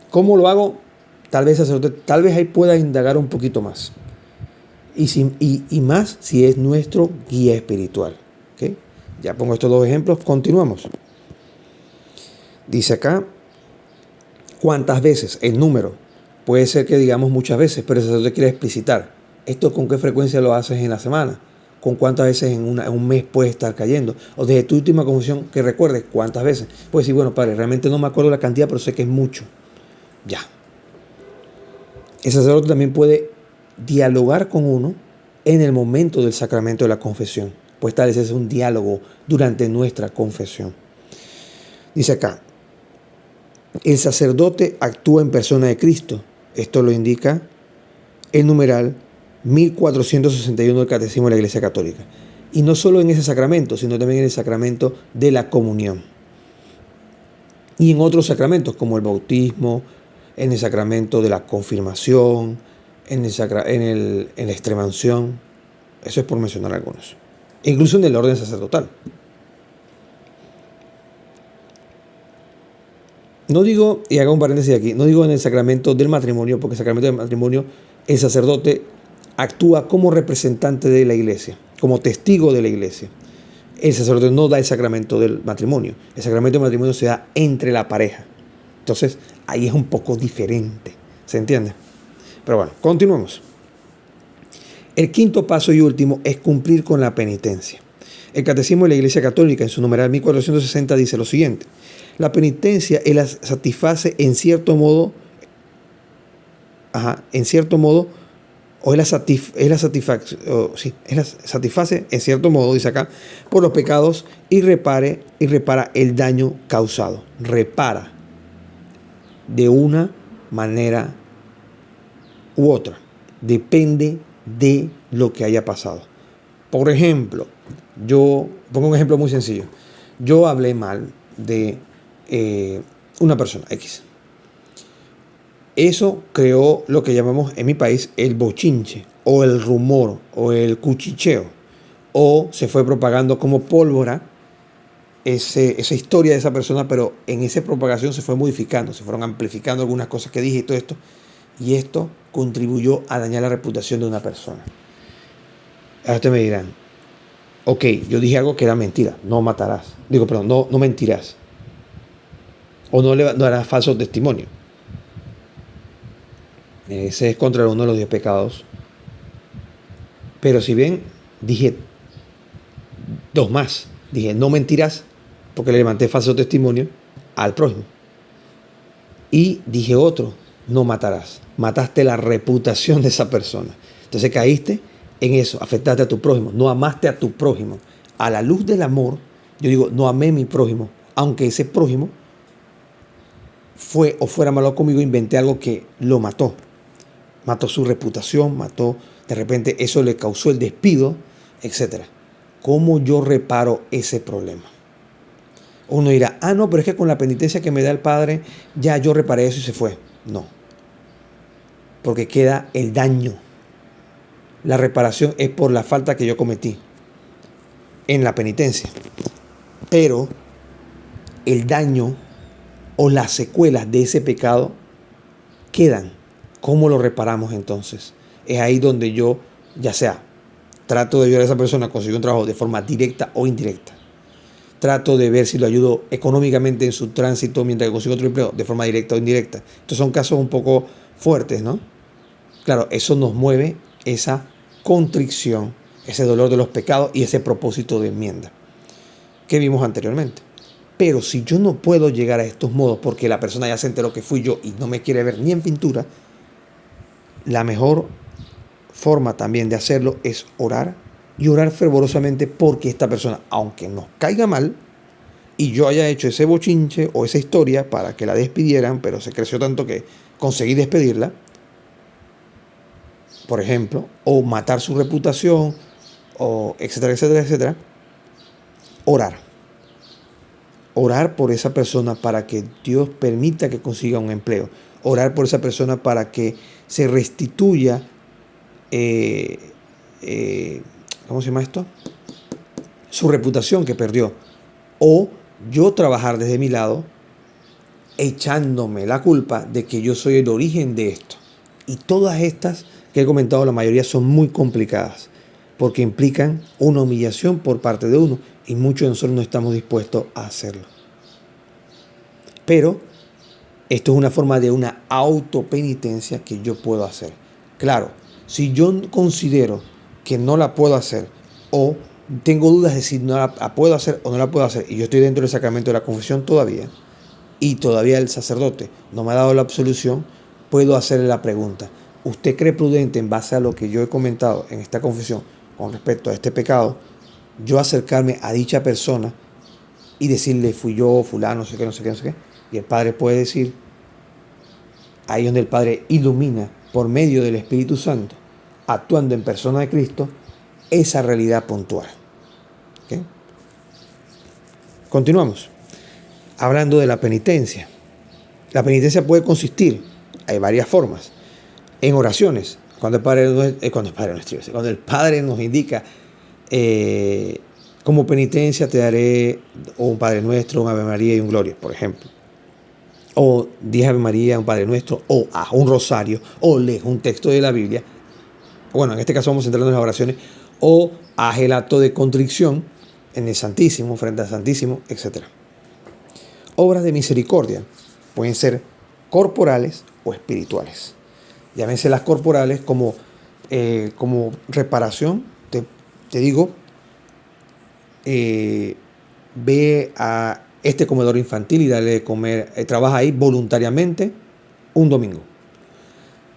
¿Cómo lo hago? Tal vez ahí pueda indagar un poquito más. Y más si es nuestro guía espiritual. ¿Okay? Ya pongo estos dos ejemplos, continuamos. Dice acá, ¿cuántas veces? El número. Puede ser que digamos muchas veces, pero el sacerdote quiere explicitar. ¿Esto con qué frecuencia lo haces en la semana? ¿Con cuántas veces en un mes puedes estar cayendo? O desde tu última confesión que recuerdes, ¿cuántas veces? Puedes decir, bueno, padre, realmente no me acuerdo la cantidad, pero sé que es mucho. Ya. El sacerdote también puede dialogar con uno en el momento del sacramento de la confesión. Puede establecerse un diálogo durante nuestra confesión. Dice acá, el sacerdote actúa en persona de Cristo. Esto lo indica el numeral 1461 del Catecismo de la Iglesia Católica. Y no solo en ese sacramento, sino también en el sacramento de la comunión. Y en otros sacramentos, como el bautismo, en el sacramento de la confirmación, en la extremaunción. Eso es por mencionar algunos. Incluso en el orden sacerdotal. No digo, y hago un paréntesis aquí, no digo en el sacramento del matrimonio, porque el sacramento del matrimonio, el sacerdote actúa como representante de la iglesia, como testigo de la iglesia. El sacerdote no da el sacramento del matrimonio. El sacramento del matrimonio se da entre la pareja. Entonces, ahí es un poco diferente. ¿Se entiende? Pero bueno, continuemos. El quinto paso y último es cumplir con la penitencia. El Catecismo de la Iglesia Católica, en su numeral 1460, dice lo siguiente. La penitencia es la satisface en cierto modo, satisface en cierto modo, dice acá, por los pecados y repara el daño causado. Repara de una manera u otra. Depende de lo que haya pasado. Por ejemplo, yo pongo un ejemplo muy sencillo. Yo hablé mal de una persona X. Eso creó lo que llamamos en mi país el bochinche, o el rumor, o el cuchicheo, o se fue propagando como pólvora esa historia de esa persona, pero en esa propagación se fue modificando, se fueron amplificando algunas cosas que dije y todo esto, y esto contribuyó a dañar la reputación de una persona. Ahora ustedes me dirán, ok, yo dije algo que era mentira, no matarás, no mentirás, o no harás falso testimonio. Ese es contra uno de los 10 pecados. Pero si bien dije Dos más. Dije, no mentirás, porque le levanté falso testimonio al prójimo. Y dije otro, no matarás. Mataste la reputación de esa persona. Entonces caíste en eso, afectaste a tu prójimo, no amaste a tu prójimo. A la luz del amor, yo digo, no amé a mi prójimo, aunque ese prójimo fue o fuera malo conmigo, inventé algo que lo mató. Mató su reputación, mató, de repente eso le causó el despido, etcétera. ¿Cómo yo reparo ese problema? Uno dirá, no, pero es que con la penitencia que me da el Padre, ya yo reparé eso y se fue. No, porque queda el daño. La reparación es por la falta que yo cometí en la penitencia. Pero el daño o las secuelas de ese pecado quedan. ¿Cómo lo reparamos entonces? Es ahí donde yo, ya sea, trato de ayudar a esa persona a conseguir un trabajo de forma directa o indirecta. Trato de ver si lo ayudo económicamente en su tránsito mientras que consigo otro empleo, de forma directa o indirecta. Estos son casos un poco fuertes, ¿no? Claro, eso nos mueve esa contrición, ese dolor de los pecados y ese propósito de enmienda que vimos anteriormente. Pero si yo no puedo llegar a estos modos porque la persona ya se enteró que fui yo y no me quiere ver ni en pintura, la mejor forma también de hacerlo es orar y orar fervorosamente porque esta persona, aunque nos caiga mal y yo haya hecho ese bochinche o esa historia para que la despidieran, pero se creció tanto que conseguí despedirla, por ejemplo, o matar su reputación, o etcétera, etcétera, etcétera, orar. Orar por esa persona para que Dios permita que consiga un empleo. Orar por esa persona para que se restituya, ¿cómo se llama esto? Su reputación que perdió. O yo trabajar desde mi lado, echándome la culpa de que yo soy el origen de esto. Y todas estas que he comentado, la mayoría son muy complicadas, porque implican una humillación por parte de uno, y muchos de nosotros no estamos dispuestos a hacerlo. Pero esto es una forma de una autopenitencia que yo puedo hacer. Claro, si yo considero que no la puedo hacer, o tengo dudas de si no la puedo hacer o no la puedo hacer, y yo estoy dentro del sacramento de la confesión todavía, y todavía el sacerdote no me ha dado la absolución, puedo hacerle la pregunta: ¿usted cree prudente, en base a lo que yo he comentado en esta confesión con respecto a este pecado, yo acercarme a dicha persona y decirle, fui yo, fulano, no sé qué, no sé qué, no sé qué? Y el Padre puede decir, ahí donde el Padre ilumina por medio del Espíritu Santo, actuando en persona de Cristo, esa realidad puntual. ¿Okay? Continuamos. Hablando de la penitencia. La penitencia puede consistir, hay varias formas, en oraciones. Cuando el Padre nos indica, como penitencia te daré un Padre Nuestro, un Ave María y un Gloria, por ejemplo. O 10 Ave María, un Padre Nuestro, o haz un rosario, o lees un texto de la Biblia. Bueno, en este caso vamos a centrarnos en las oraciones. O haz el acto de contrición en el Santísimo, frente al Santísimo, etc. Obras de misericordia pueden ser corporales o espirituales. Llámense las corporales como reparación. Te digo, ve a este comedor infantil y dale de comer, trabaja ahí voluntariamente un domingo.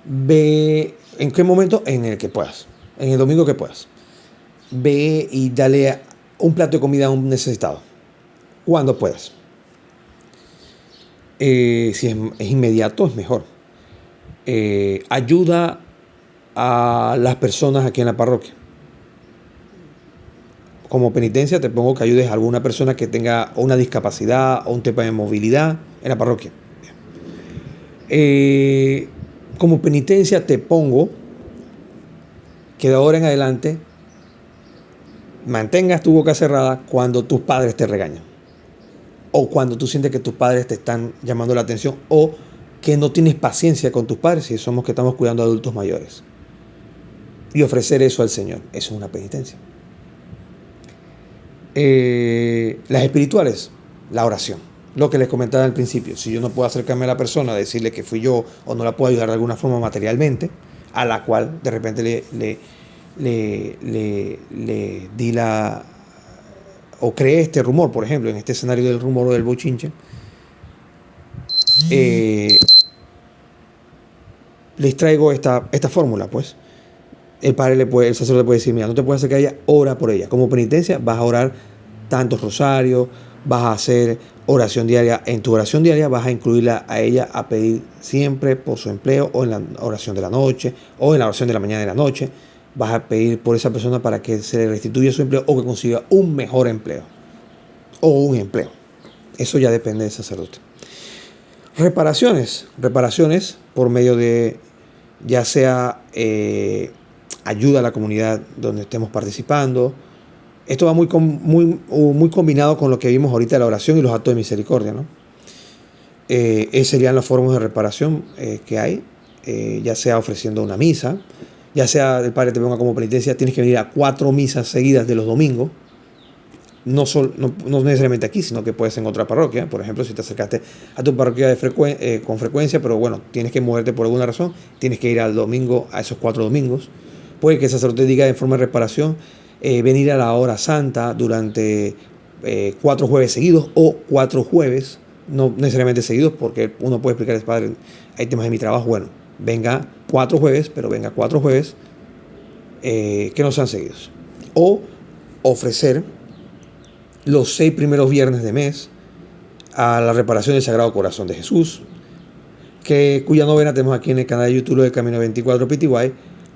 Ve, ¿en qué momento? En el que puedas, en el domingo que puedas. Ve y dale un plato de comida a un necesitado, cuando puedas. Si es inmediato, es mejor. Ayuda a las personas aquí en la parroquia. Como penitencia te pongo que ayudes a alguna persona que tenga una discapacidad o un tema de movilidad en la parroquia. Como penitencia te pongo que de ahora en adelante mantengas tu boca cerrada cuando tus padres te regañan, o cuando tú sientes que tus padres te están llamando la atención, o que no tienes paciencia con tus padres, si somos que estamos cuidando a adultos mayores, y ofrecer eso al Señor. Eso es una penitencia. Las espirituales, la oración, lo que les comentaba al principio. Si yo no puedo acercarme a la persona, decirle que fui yo, o no la puedo ayudar de alguna forma materialmente, a la cual de repente le di o cree este rumor, por ejemplo, en este escenario del rumor o del bochinche, les traigo esta fórmula, pues. El sacerdote puede decir, mira, no te puedes hacer que ella, ora por ella. Como penitencia vas a orar tantos rosarios, vas a hacer oración diaria. En tu oración diaria vas a incluirla a ella a pedir siempre por su empleo, o en la oración de la noche, o en la oración de la mañana y de la noche. Vas a pedir por esa persona para que se le restituya su empleo o que consiga un mejor empleo o un empleo. Eso ya depende del sacerdote. Reparaciones por medio de ya sea ayuda a la comunidad donde estemos participando. Esto va muy combinado con lo que vimos ahorita de la oración y los actos de misericordia, ¿no? Esas serían las formas de reparación que hay, ya sea ofreciendo una misa, ya sea el Padre te ponga como penitencia, tienes que venir a 4 misas seguidas de los domingos, no necesariamente aquí, sino que puede ser en otra parroquia. Por ejemplo, si te acercaste a tu parroquia con frecuencia, pero bueno, tienes que moverte por alguna razón, tienes que ir al domingo, a esos 4 domingos. Puede que el sacerdote diga de forma de reparación, venir a la hora santa durante 4 jueves seguidos o 4 jueves, no necesariamente seguidos, porque uno puede explicar, Padre, hay temas de mi trabajo, bueno, venga 4 jueves, pero venga 4 jueves que no sean seguidos. O ofrecer los 6 primeros viernes de mes a la reparación del Sagrado Corazón de Jesús, cuya novena tenemos aquí en el canal de YouTube de Camino 24 PTY,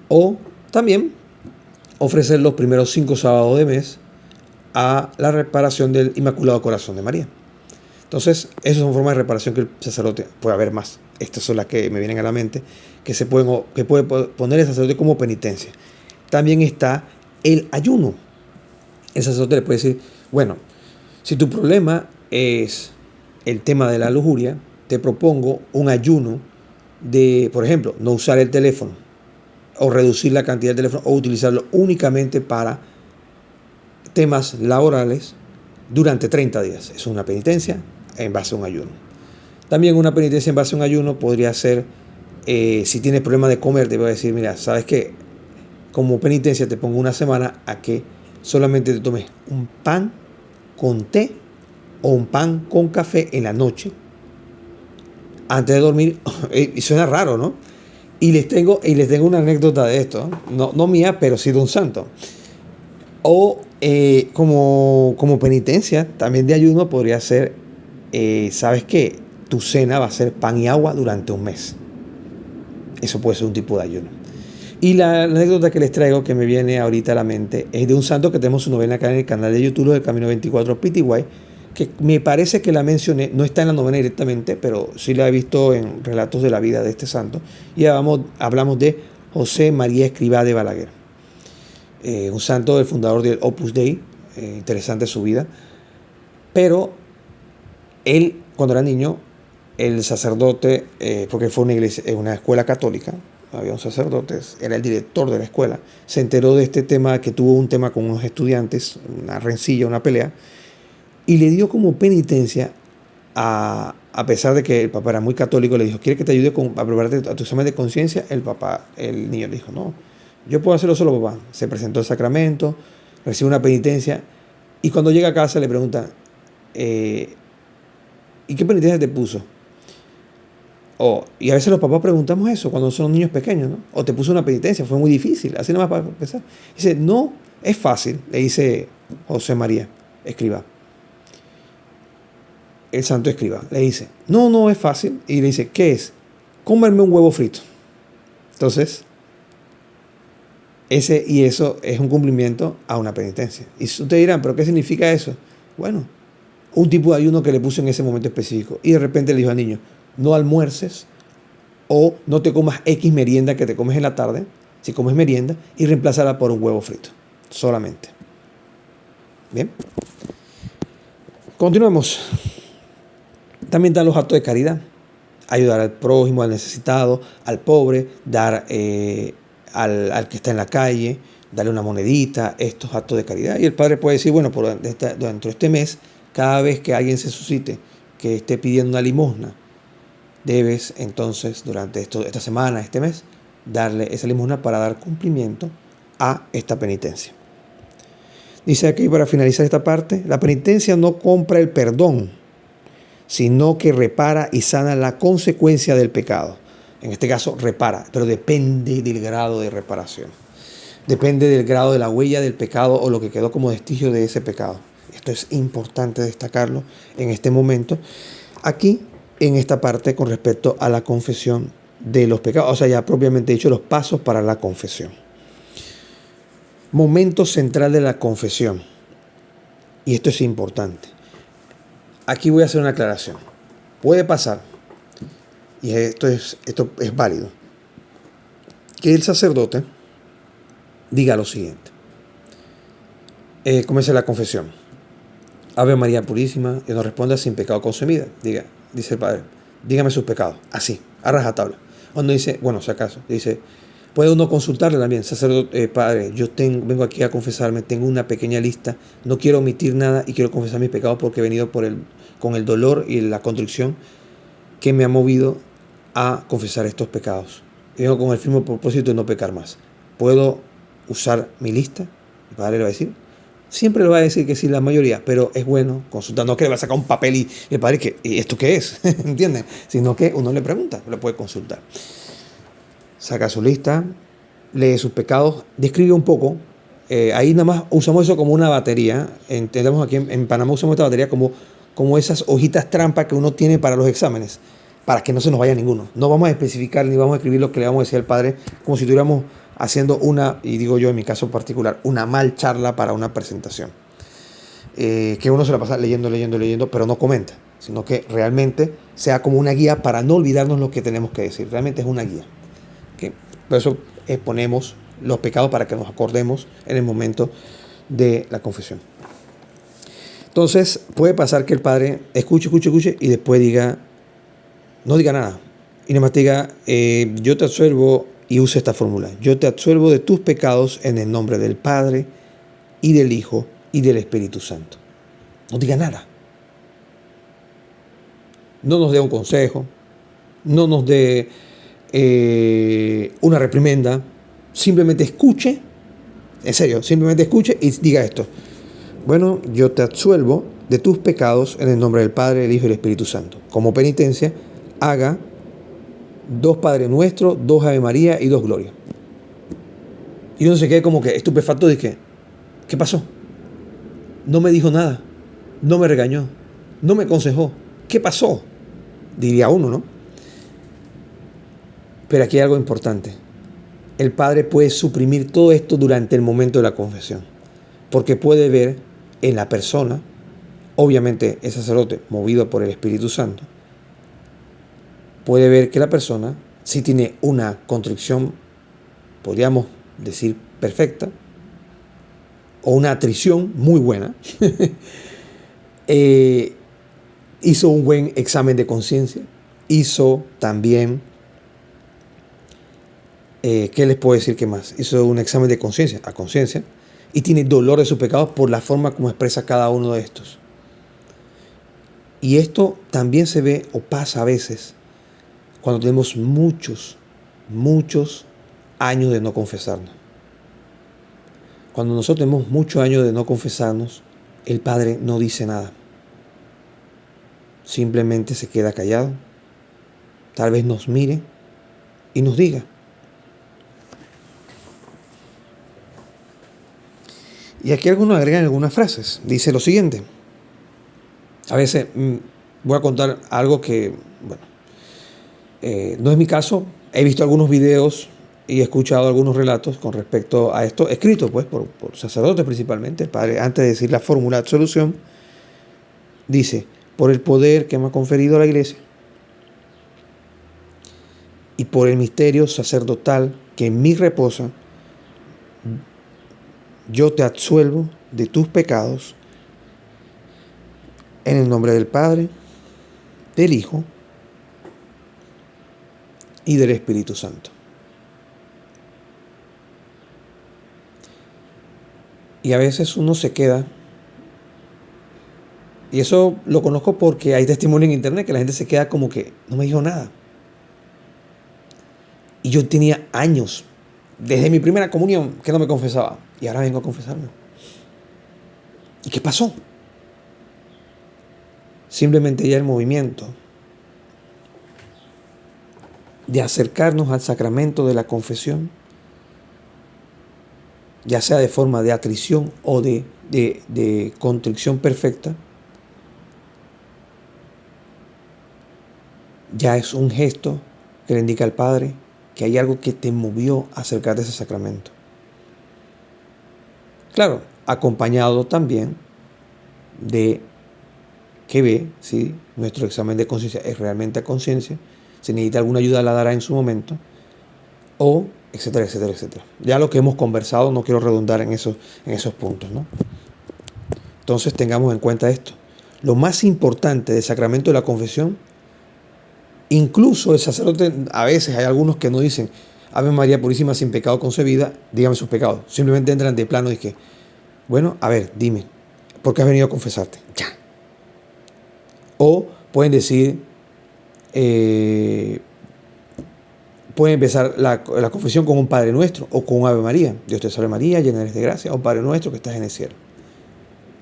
o también ofrecer los primeros 5 sábados de mes a la reparación del Inmaculado Corazón de María. Entonces, esas son formas de reparación que el sacerdote puede haber más. Estas son las que me vienen a la mente, que puede poner el sacerdote como penitencia. También está el ayuno. El sacerdote le puede decir, bueno, si tu problema es el tema de la lujuria, te propongo un ayuno de, por ejemplo, no usar el teléfono, o reducir la cantidad de teléfono, o utilizarlo únicamente para temas laborales durante 30 días. Es una penitencia en base a un ayuno. También una penitencia en base a un ayuno podría ser, si tienes problema de comer, te voy a decir, mira, ¿sabes qué? Como penitencia te pongo una semana a que solamente te tomes un pan con té o un pan con café en la noche antes de dormir. Y suena raro, ¿no? Y les tengo una anécdota de esto, no mía, pero sí de un santo. O como penitencia también de ayuno podría ser, ¿sabes qué? Tu cena va a ser pan y agua durante un mes. Eso puede ser un tipo de ayuno. Y la anécdota que les traigo, que me viene ahorita a la mente, es de un santo que tenemos su novena acá en el canal de YouTube del Camino 24 PTY, que me parece que la mencioné, no está en la novena directamente, pero sí la he visto en relatos de la vida de este santo. Y hablamos de José María Escrivá de Balaguer, un santo del fundador del Opus Dei, interesante su vida. Pero él, cuando era niño, el sacerdote, porque fue una escuela católica, había un sacerdote, era el director de la escuela, se enteró de este tema, que tuvo un tema con unos estudiantes, una rencilla, una pelea, y le dio como penitencia, a pesar de que el papá era muy católico, le dijo, ¿quieres que te ayude a prepararte a tu examen de conciencia? El niño le dijo, no, yo puedo hacerlo solo, papá. Se presentó al sacramento, recibe una penitencia, y cuando llega a casa le preguntan, ¿y qué penitencia te puso? Y a veces los papás preguntamos eso cuando son niños pequeños, ¿no? O te puso una penitencia, fue muy difícil, así nada más para empezar. Dice, no, es fácil, le dice José María Escrivá. El santo Escrivá le dice, no es fácil. Y le dice, ¿qué es? Comerme un huevo frito. Entonces, eso es un cumplimiento a una penitencia. Y ustedes dirán, ¿pero qué significa eso? Bueno, un tipo de ayuno que le puso en ese momento específico. Y de repente le dijo al niño, no almuerces o no te comas X merienda que te comes en la tarde, si comes merienda, y reemplázala por un huevo frito, solamente. Bien. Continuemos. También dan los actos de caridad. Ayudar al prójimo, al necesitado, al pobre, dar al que está en la calle, darle una monedita, estos actos de caridad. Y el padre puede decir, bueno, dentro de este mes, cada vez que alguien se suscite, que esté pidiendo una limosna, debes entonces, durante esta semana, este mes, darle esa limosna para dar cumplimiento a esta penitencia. Dice aquí para finalizar esta parte, la penitencia no compra el perdón, sino que repara y sana la consecuencia del pecado. En este caso, repara, pero depende del grado de reparación. Depende del grado de la huella del pecado o lo que quedó como vestigio de ese pecado. Esto es importante destacarlo en este momento. Aquí, en esta parte, con respecto a la confesión de los pecados, o sea, ya propiamente dicho, los pasos para la confesión. Momento central de la confesión. Y esto es importante. Aquí voy a hacer una aclaración. Puede pasar, y esto es válido, que el sacerdote diga lo siguiente. Comienza la confesión. Ave María Purísima, y nos responda sin pecado consumida. Dice el Padre, dígame sus pecados. Así, a rajatabla. Cuando dice, bueno, si acaso, dice, puede uno consultarle también, sacerdote, Padre, vengo aquí a confesarme, tengo una pequeña lista, no quiero omitir nada y quiero confesar mis pecados porque he venido con el dolor y la contrición que me ha movido a confesar estos pecados. Y vengo con el firme propósito de no pecar más. ¿Puedo usar mi lista? El Padre le va a decir. Siempre le va a decir que sí la mayoría, pero es bueno consultar. No que le va a sacar un papel y el Padre, ¿y esto qué es? ¿Entienden? Sino que uno le pregunta, le puede consultar. Saca su lista, lee sus pecados, describe un poco. Ahí nada más usamos eso como una batería. Entendemos aquí en Panamá usamos esta batería como esas hojitas trampa que uno tiene para los exámenes, para que no se nos vaya ninguno. No vamos a especificar ni vamos a escribir lo que le vamos a decir al Padre, como si estuviéramos haciendo y digo yo en mi caso particular, una mal charla para una presentación. Que uno se la pasa leyendo, pero no comenta, sino que realmente sea como una guía para no olvidarnos lo que tenemos que decir. Realmente es una guía. ¿Okay? Por eso exponemos los pecados para que nos acordemos en el momento de la confesión. Entonces, puede pasar que el Padre escuche y después no diga nada. Y nada más diga, yo te absuelvo, y use esta fórmula. Yo te absuelvo de tus pecados en el nombre del Padre, y del Hijo, y del Espíritu Santo. No diga nada. No nos dé un consejo, no nos dé una reprimenda. Simplemente escuche, en serio, simplemente escuche y diga esto. Bueno, yo te absuelvo de tus pecados en el nombre del Padre, del Hijo y del Espíritu Santo. Como penitencia, haga 2 Padre Nuestro, 2 Ave María y 2 Gloria. Y uno se queda como que estupefacto de que, ¿qué pasó? No me dijo nada, no me regañó, no me aconsejó. ¿Qué pasó? Diría uno, ¿no? Pero aquí hay algo importante. El Padre puede suprimir todo esto durante el momento de la confesión, porque puede ver en la persona, obviamente el sacerdote movido por el Espíritu Santo, puede ver que la persona sí tiene una contrición, podríamos decir perfecta, o una atrición muy buena, hizo un buen examen de conciencia, hizo también, ¿qué les puedo decir que más? Hizo un examen de conciencia, a conciencia, y tiene dolor de sus pecados por la forma como expresa cada uno de estos. Y esto también se ve o pasa a veces cuando tenemos muchos años de no confesarnos. Cuando nosotros tenemos muchos años de no confesarnos, el Padre no dice nada. Simplemente se queda callado, tal vez nos mire y nos diga. Y aquí algunos agregan algunas frases. Dice lo siguiente. A veces voy a contar algo que, bueno, no es mi caso. He visto algunos videos y he escuchado algunos relatos con respecto a esto, escritos pues por sacerdotes principalmente. El Padre, antes de decir la fórmula de absolución, dice, por el poder que me ha conferido la Iglesia y por el misterio sacerdotal que en mí reposa, yo te absuelvo de tus pecados en el nombre del Padre, del Hijo y del Espíritu Santo. Y a veces uno se queda, y eso lo conozco porque hay testimonio en internet que la gente se queda como que no me dijo nada. Y yo tenía años, desde mi primera comunión, que no me confesaba. Y ahora vengo a confesarme. ¿Y qué pasó? Simplemente ya el movimiento de acercarnos al sacramento de la confesión, ya sea de forma de atrición o de contrición perfecta, ya es un gesto que le indica al Padre que hay algo que te movió a acercarte a ese sacramento. Claro, acompañado también de que ve si nuestro examen de conciencia es realmente a conciencia, si necesita alguna ayuda la dará en su momento, o etcétera, etcétera, etcétera. Ya lo que hemos conversado, no quiero redundar en esos puntos, ¿no? Entonces tengamos en cuenta esto. Lo más importante del sacramento de la confesión, incluso el sacerdote, a veces hay algunos que no dicen Ave María Purísima sin pecado concebida, dígame sus pecados. Simplemente entran de plano y que, bueno, a ver, dime, ¿por qué has venido a confesarte? Ya. O pueden decir, pueden empezar la confesión con un Padre Nuestro o con un Ave María. Dios te salve María, llena eres de gracia, o un Padre Nuestro que estás en el cielo.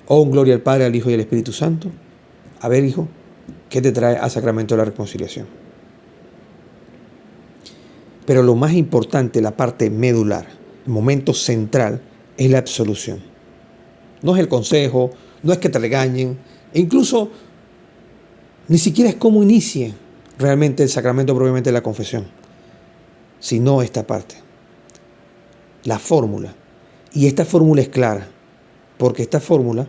O un Gloria al Padre, al Hijo y al Espíritu Santo. A ver, hijo, ¿qué te trae al sacramento de la reconciliación? Pero lo más importante, la parte medular, el momento central, es la absolución. No es el consejo, no es que te regañen, e incluso ni siquiera es cómo inicie realmente el sacramento propiamente de la confesión, sino esta parte, la fórmula. Y esta fórmula es clara, porque esta fórmula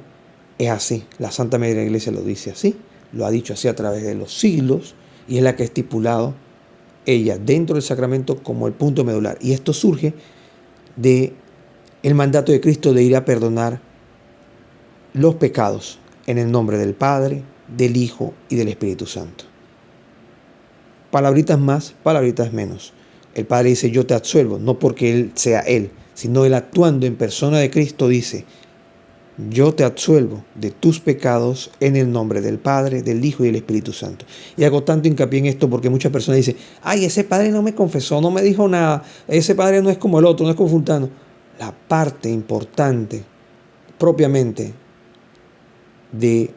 es así. La Santa Madre Iglesia lo dice así, lo ha dicho así a través de los siglos, y es la que ha estipulado ella dentro del sacramento como el punto medular. Y esto surge de el mandato de Cristo de ir a perdonar los pecados en el nombre del Padre, del Hijo y del Espíritu Santo. Palabritas más, palabritas menos. El Padre dice, yo te absuelvo, no porque Él sea Él, sino Él actuando en persona de Cristo dice, yo te absuelvo de tus pecados en el nombre del Padre, del Hijo y del Espíritu Santo. Y hago tanto hincapié en esto porque muchas personas dicen, ay, ese padre no me confesó, no me dijo nada, ese padre no es como el otro, no es como fulano. La parte importante propiamente de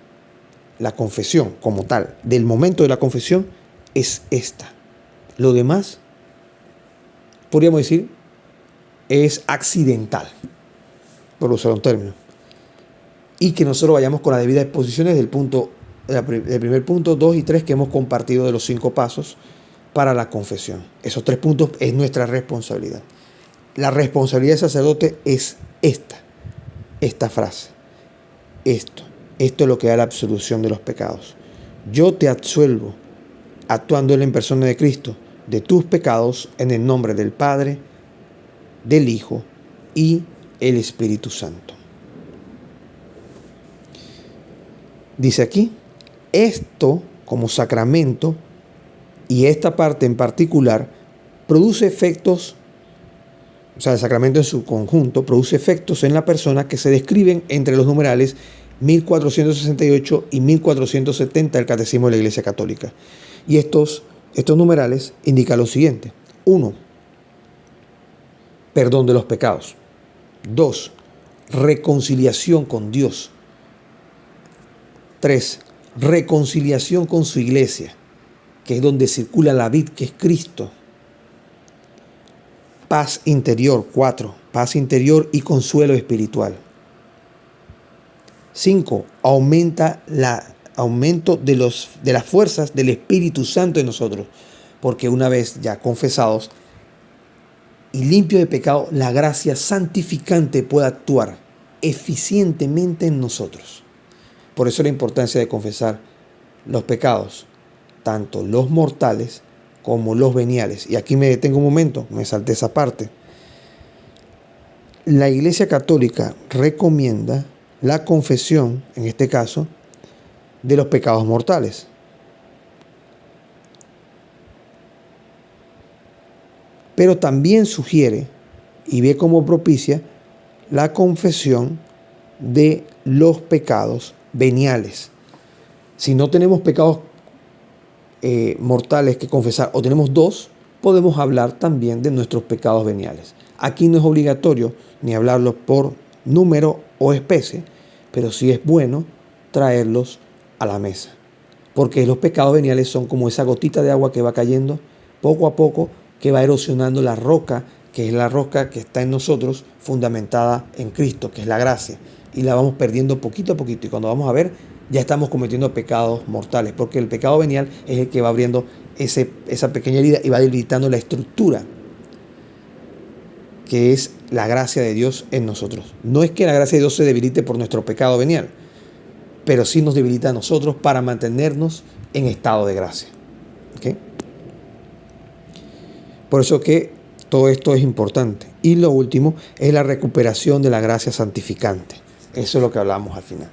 la confesión como tal, del momento de la confesión, es esta. Lo demás, podríamos decir, es accidental, por usar un término. Y que nosotros vayamos con las debidas exposiciones del primer punto, 2 y 3 que hemos compartido de los 5 pasos para la confesión. Esos 3 puntos es nuestra responsabilidad. La responsabilidad del sacerdote es esta frase. Esto es lo que da la absolución de los pecados. Yo te absuelvo, actuando en persona de Cristo, de tus pecados en el nombre del Padre, del Hijo y el Espíritu Santo. Dice aquí, esto como sacramento y esta parte en particular produce efectos, o sea, el sacramento en su conjunto produce efectos en la persona que se describen entre los numerales 1468 y 1470 del Catecismo de la Iglesia Católica. Y estos numerales indican lo siguiente. 1. Perdón de los pecados. 2. Reconciliación con Dios. 3. Reconciliación con su iglesia, que es donde circula la vid, que es Cristo. Paz interior. 4. Paz interior y consuelo espiritual. 5. Aumento de las fuerzas del Espíritu Santo en nosotros, porque una vez ya confesados y limpios de pecado, la gracia santificante puede actuar eficientemente en nosotros. Por eso la importancia de confesar los pecados, tanto los mortales como los veniales. Y aquí me detengo un momento, me salté esa parte. La Iglesia Católica recomienda la confesión, en este caso, de los pecados mortales. Pero también sugiere y ve como propicia la confesión de los pecados veniales. Si no tenemos pecados mortales que confesar o tenemos 2, podemos hablar también de nuestros pecados veniales. Aquí no es obligatorio ni hablarlos por número o especie, pero sí es bueno traerlos a la mesa. Porque los pecados veniales son como esa gotita de agua que va cayendo poco a poco, que va erosionando la roca, que es la roca que está en nosotros, fundamentada en Cristo, que es la gracia. Y la vamos perdiendo poquito a poquito. Y cuando vamos a ver, ya estamos cometiendo pecados mortales. Porque el pecado venial es el que va abriendo esa pequeña herida y va debilitando la estructura, que es la gracia de Dios en nosotros. No es que la gracia de Dios se debilite por nuestro pecado venial, pero sí nos debilita a nosotros para mantenernos en estado de gracia. ¿Okay? Por eso que todo esto es importante. Y lo último es la recuperación de la gracia santificante. Eso es lo que hablamos al final.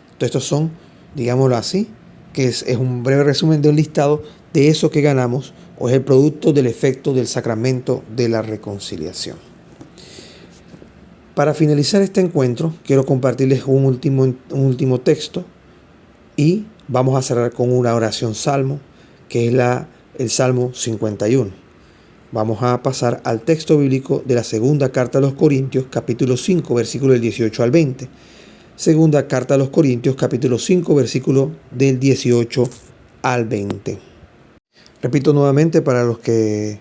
Entonces estos son, digámoslo así, que es un breve resumen de un listado de eso que ganamos o es el producto del efecto del sacramento de la reconciliación. Para finalizar este encuentro, quiero compartirles un último texto y vamos a cerrar con una oración salmo, que es el Salmo 51. Vamos a pasar al texto bíblico de la segunda carta a los Corintios, capítulo 5, versículo del 18 al 20. Segunda carta a los Corintios, capítulo 5, versículo del 18 al 20. Repito nuevamente para los que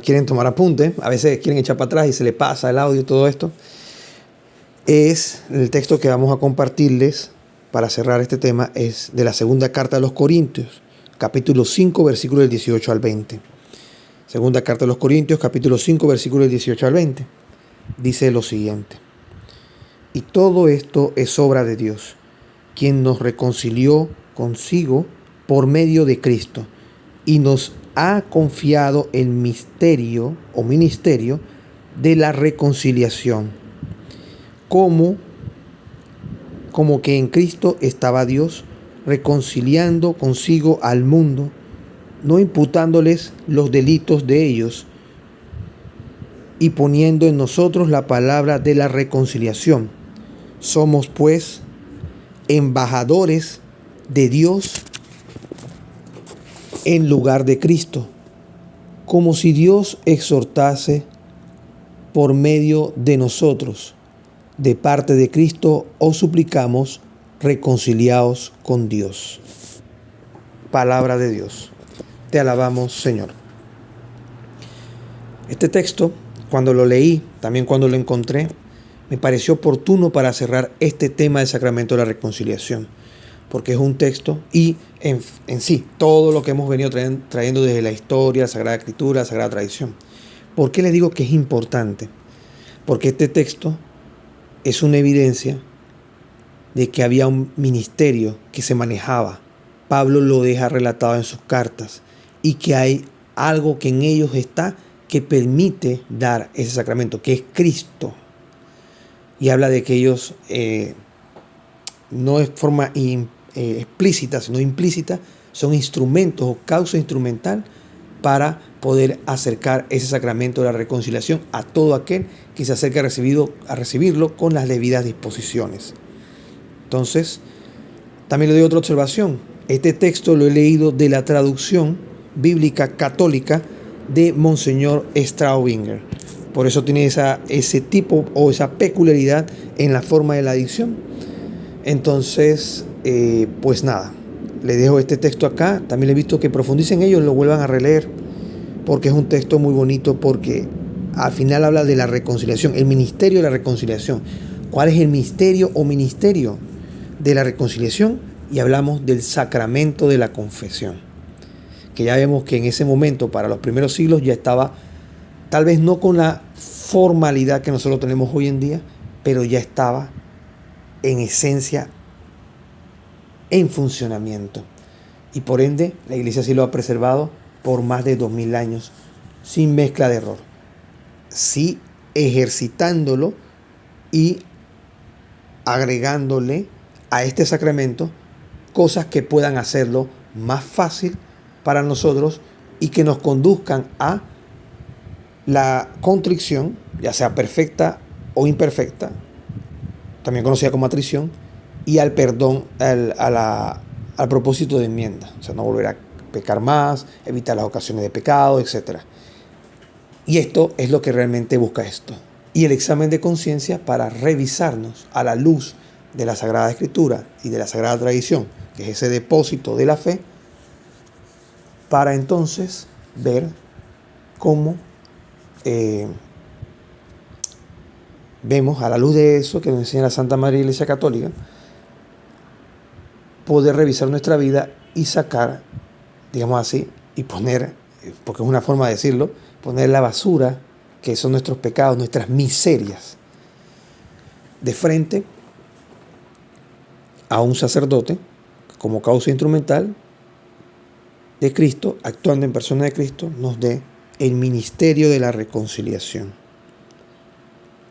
quieren tomar apunte, a veces quieren echar para atrás y se le pasa el audio y todo esto. Es el texto que vamos a compartirles para cerrar este tema, es de la segunda carta a los Corintios, capítulo 5, versículo del 18 al 20. Segunda carta a los Corintios, capítulo 5, versículo del 18 al 20. Dice lo siguiente: y todo esto es obra de Dios, quien nos reconcilió consigo por medio de Cristo y nos ha confiado el misterio o ministerio de la reconciliación. Como que en Cristo estaba Dios reconciliando consigo al mundo, no imputándoles los delitos de ellos, y poniendo en nosotros la palabra de la reconciliación. Somos pues embajadores de Dios en lugar de Cristo, como si Dios exhortase por medio de nosotros. De parte de Cristo os suplicamos, reconciliaos con Dios. Palabra de Dios. Te alabamos, Señor. Este texto, cuando lo leí, también cuando lo encontré, me pareció oportuno para cerrar este tema del sacramento de la reconciliación, porque es un texto y en sí todo lo que hemos venido trayendo desde la historia, la Sagrada Escritura, la Sagrada Tradición. ¿Por qué les digo que es importante? Porque este texto es una evidencia de que había un ministerio que se manejaba. Pablo lo deja relatado en sus cartas y que hay algo que en ellos está que permite dar ese sacramento, que es Cristo. Y habla de que ellos, no de forma explícita, sino implícita, son instrumentos o causa instrumental para poder acercar ese sacramento de la reconciliación a todo aquel que se acerque a recibirlo con las debidas disposiciones. Entonces, también le doy otra observación. Este texto lo he leído de la traducción bíblica católica de Monseñor Straubinger. Por eso tiene ese tipo o esa peculiaridad en la forma de la dicción. Entonces, pues nada, le dejo este texto acá. También le he visto que profundicen ellos, lo vuelvan a releer, porque es un texto muy bonito, porque al final habla de la reconciliación, el ministerio de la reconciliación. ¿Cuál es el misterio o ministerio de la reconciliación? Y hablamos del sacramento de la confesión, que ya vemos que en ese momento, para los primeros siglos, ya estaba, tal vez no con la formalidad que nosotros tenemos hoy en día, pero ya estaba en esencia en funcionamiento. Y por ende, la Iglesia sí lo ha preservado por más de 2000 años, sin mezcla de error. Sí ejercitándolo y agregándole a este sacramento cosas que puedan hacerlo más fácil para nosotros y que nos conduzcan a la contrición, ya sea perfecta o imperfecta, también conocida como atrición, y al perdón, al propósito de enmienda. O sea, no volver a pecar más, evitar las ocasiones de pecado, etc. Y esto es lo que realmente busca esto. y el examen de conciencia para revisarnos a la luz de la Sagrada Escritura y de la Sagrada Tradición, que es ese depósito de la fe, para entonces ver cómo vemos a la luz de eso que nos enseña la Santa Madre Iglesia Católica, poder revisar nuestra vida y sacar, digamos así, y poner, porque es una forma de decirlo, poner la basura, que son nuestros pecados, nuestras miserias, de frente a un sacerdote como causa instrumental de Cristo, actuando en persona de Cristo, nos dé el ministerio de la reconciliación,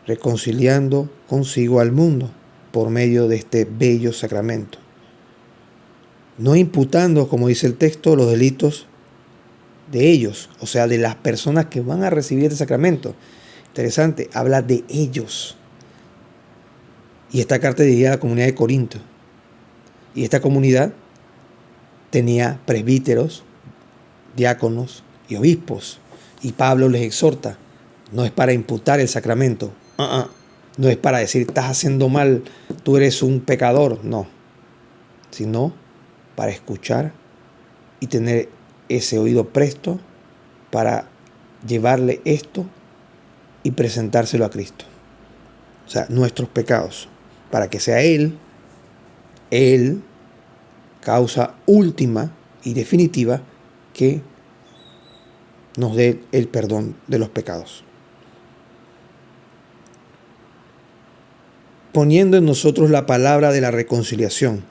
reconciliando consigo al mundo por medio de este bello sacramento, no imputando, como dice el texto, los delitos de ellos, o sea, de las personas que van a recibir este sacramento. Interesante, habla de ellos. Y esta carta dirigida a la comunidad de Corinto. Y esta comunidad tenía presbíteros, diáconos y obispos. Y Pablo les exhorta, no es para imputar el sacramento, no es para decir, estás haciendo mal, tú eres un pecador, no, sino para escuchar y tener ese oído presto para llevarle esto y presentárselo a Cristo. O sea, nuestros pecados, para que sea Él, causa última y definitiva, que nos dé el perdón de los pecados. Poniendo en nosotros la palabra de la reconciliación.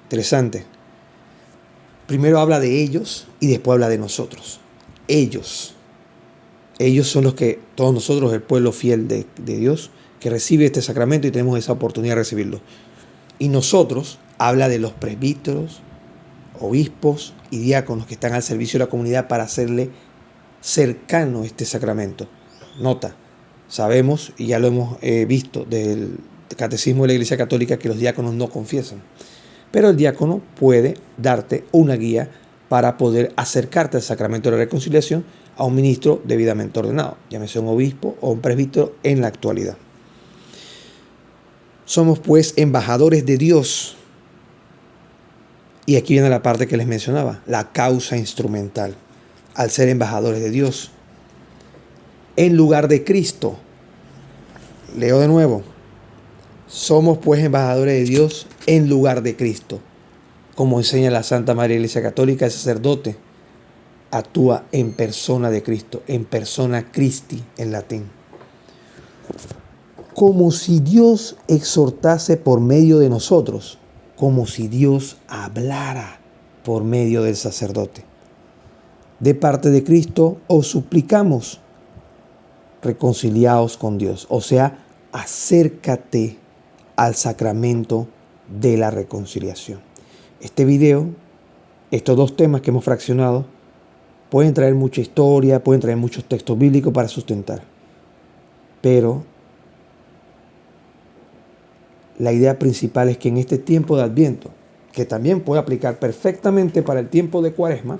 Interesante. Primero habla de ellos y después habla de nosotros. Ellos son los que, todos nosotros, el pueblo fiel de Dios, que recibe este sacramento y tenemos esa oportunidad de recibirlo. Y nosotros habla de los presbíteros, obispos y diáconos que están al servicio de la comunidad para hacerle cercano este sacramento. Nota, sabemos, y ya lo hemos visto del Catecismo de la Iglesia Católica, que los diáconos no confiesan. Pero el diácono puede darte una guía para poder acercarte al sacramento de la reconciliación a un ministro debidamente ordenado, llámese un obispo o un presbítero en la actualidad. Somos pues embajadores de Dios. Y aquí viene la parte que les mencionaba, la causa instrumental. Al ser embajadores de Dios, en lugar de Cristo. Leo de nuevo. Somos pues embajadores de Dios en lugar de Cristo. Como enseña la Santa Madre Iglesia Católica, el sacerdote actúa en persona de Cristo, en persona Christi en latín. Como si Dios exhortase por medio de nosotros, como si Dios hablara por medio del sacerdote. De parte de Cristo os suplicamos, reconciliaos con Dios, o sea, acércate al sacramento de la reconciliación. Este video, estos dos temas que hemos fraccionado, pueden traer mucha historia, pueden traer muchos textos bíblicos para sustentar. Pero la idea principal es que en este tiempo de Adviento, que también puede aplicar perfectamente para el tiempo de Cuaresma,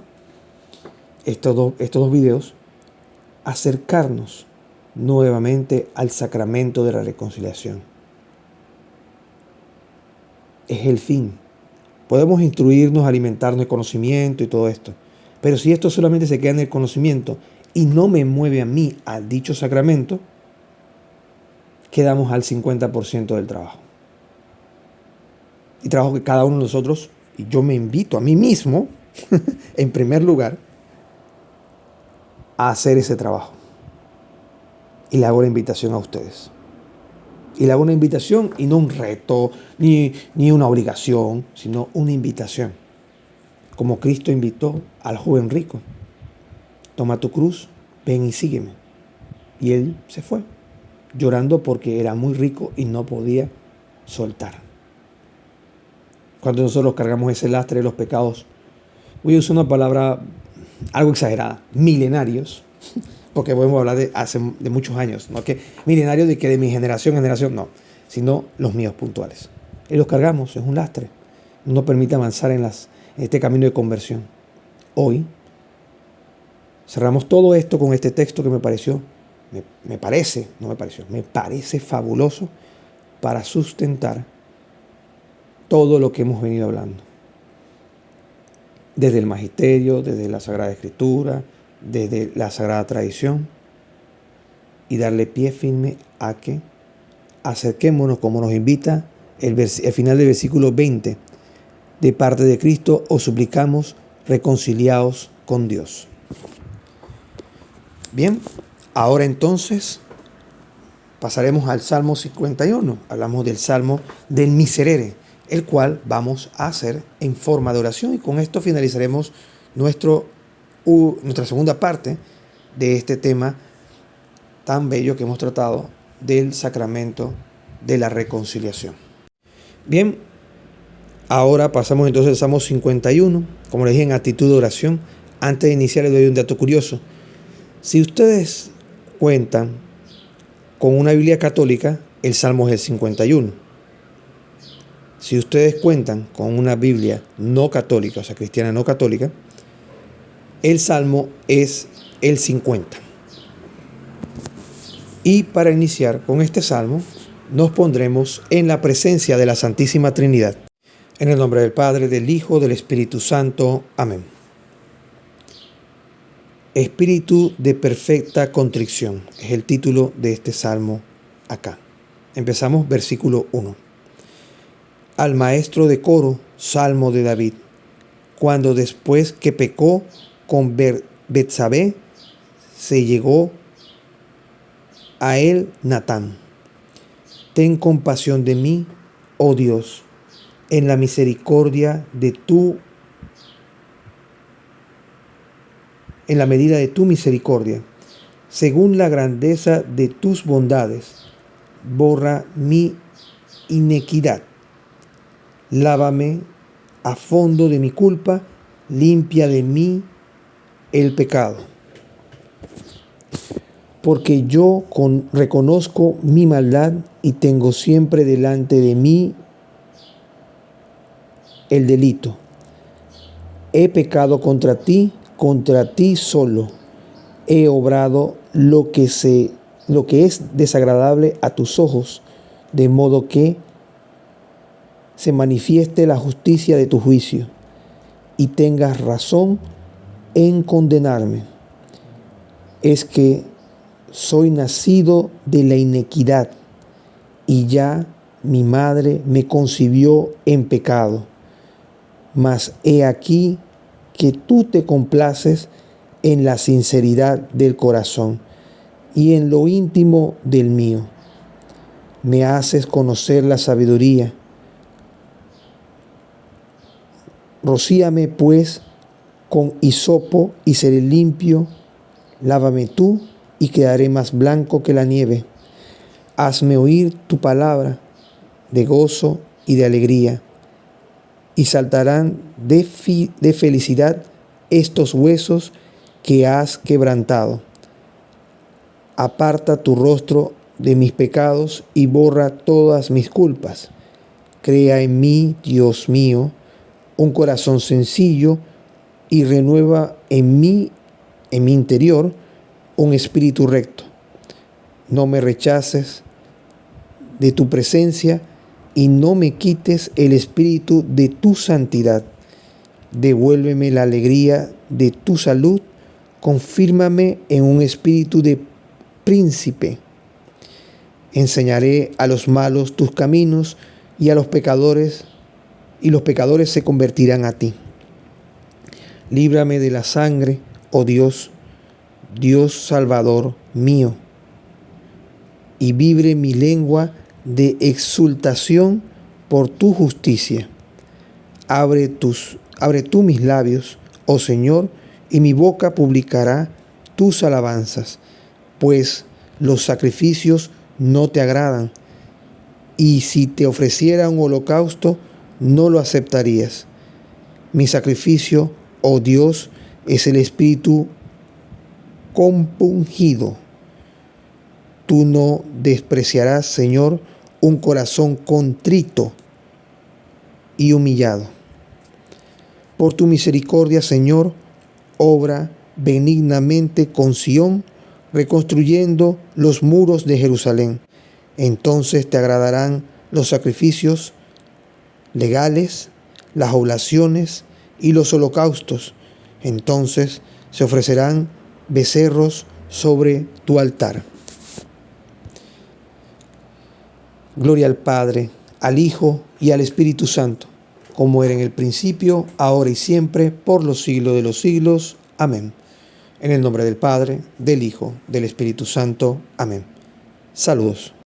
estos dos videos, acercarnos nuevamente al sacramento de la reconciliación. Es el fin. Podemos instruirnos, alimentarnos de conocimiento y todo esto. Pero si esto solamente se queda en el conocimiento y no me mueve a mí al dicho sacramento, quedamos al 50% del trabajo. Y trabajo que cada uno de nosotros, y yo me invito a mí mismo, en primer lugar, a hacer ese trabajo. Y le hago la invitación a ustedes. Y le hago una invitación y no un reto, ni una obligación, sino una invitación. Como Cristo invitó al joven rico. Toma tu cruz, ven y sígueme. Y él se fue, llorando porque era muy rico y no podía soltar. Cuando nosotros cargamos ese lastre de los pecados, voy a usar una palabra algo exagerada, milenarios, porque podemos hablar de muchos años, no que milenarios de que de mi generación en generación, no, sino los míos puntuales. Y los cargamos, es un lastre, no nos permite avanzar en este camino de conversión. Hoy cerramos todo esto con este texto que me pareció me parece, no me pareció, me parece fabuloso para sustentar todo lo que hemos venido hablando. Desde el magisterio, desde la Sagrada Escritura, desde la Sagrada Tradición, y darle pie firme a que acerquémonos, como nos invita el final del versículo 20, de parte de Cristo os suplicamos, reconciliaos con Dios. Bien, ahora entonces pasaremos al Salmo 51. Hablamos del Salmo del Miserere, el cual vamos a hacer en forma de oración, y con esto finalizaremos nuestra segunda parte de este tema tan bello que hemos tratado del sacramento de la reconciliación. Bien, ahora pasamos entonces al Salmo 51, como les dije, en actitud de oración. Antes de iniciar les doy un dato curioso. Si ustedes cuentan con una Biblia católica, el Salmo es el 51. Si ustedes cuentan con una Biblia no católica, o sea, cristiana no católica, el Salmo es el 50. Y para iniciar con este Salmo, nos pondremos en la presencia de la Santísima Trinidad. En el nombre del Padre, del Hijo, del Espíritu Santo. Amén. Espíritu de perfecta contrición es el título de este Salmo acá. Empezamos versículo 1. Al maestro de coro, Salmo de David, cuando después que pecó con Betsabé, se llegó a él Natán. Ten compasión de mí, oh Dios, en la misericordia de en la medida de tu misericordia, según la grandeza de tus bondades, borra mi iniquidad. Lávame a fondo de mi culpa, limpia de mí el pecado. Porque yo reconozco mi maldad y tengo siempre delante de mí el delito. He pecado contra ti solo. He obrado lo que es desagradable a tus ojos, de modo que se manifieste la justicia de tu juicio y tengas razón en condenarme. Es que soy nacido de la iniquidad y ya mi madre me concibió en pecado. Mas he aquí que tú te complaces en la sinceridad del corazón y en lo íntimo del mío. Me haces conocer la sabiduría. Rocíame pues con hisopo y seré limpio. Lávame tú y quedaré más blanco que la nieve. Hazme oír tu palabra de gozo y de alegría, y saltarán de felicidad estos huesos que has quebrantado. Aparta tu rostro de mis pecados y borra todas mis culpas. Crea en mí, Dios mío, un corazón sencillo y renueva en mi interior, un espíritu recto. No me rechaces de tu presencia y no me quites el espíritu de tu santidad. Devuélveme la alegría de tu salud, confírmame en un espíritu de príncipe. Enseñaré a los malos tus caminos y los pecadores se convertirán a ti. Líbrame de la sangre, oh Dios, Dios Salvador mío, y vibre mi lengua de exultación por tu justicia. Abre tú mis labios, oh Señor, y mi boca publicará tus alabanzas, pues los sacrificios no te agradan, y si te ofreciera un holocausto, no lo aceptarías. Mi sacrificio, oh Dios, es el espíritu compungido. Tú no despreciarás, Señor, un corazón contrito y humillado. Por tu misericordia, Señor, obra benignamente con Sión, reconstruyendo los muros de Jerusalén. Entonces te agradarán los sacrificios legales, las oblaciones y los holocaustos. Entonces se ofrecerán becerros sobre tu altar. Gloria al Padre, al Hijo y al Espíritu Santo, como era en el principio, ahora y siempre, por los siglos de los siglos. Amén. En el nombre del Padre, del Hijo, del Espíritu Santo. Amén. Saludos.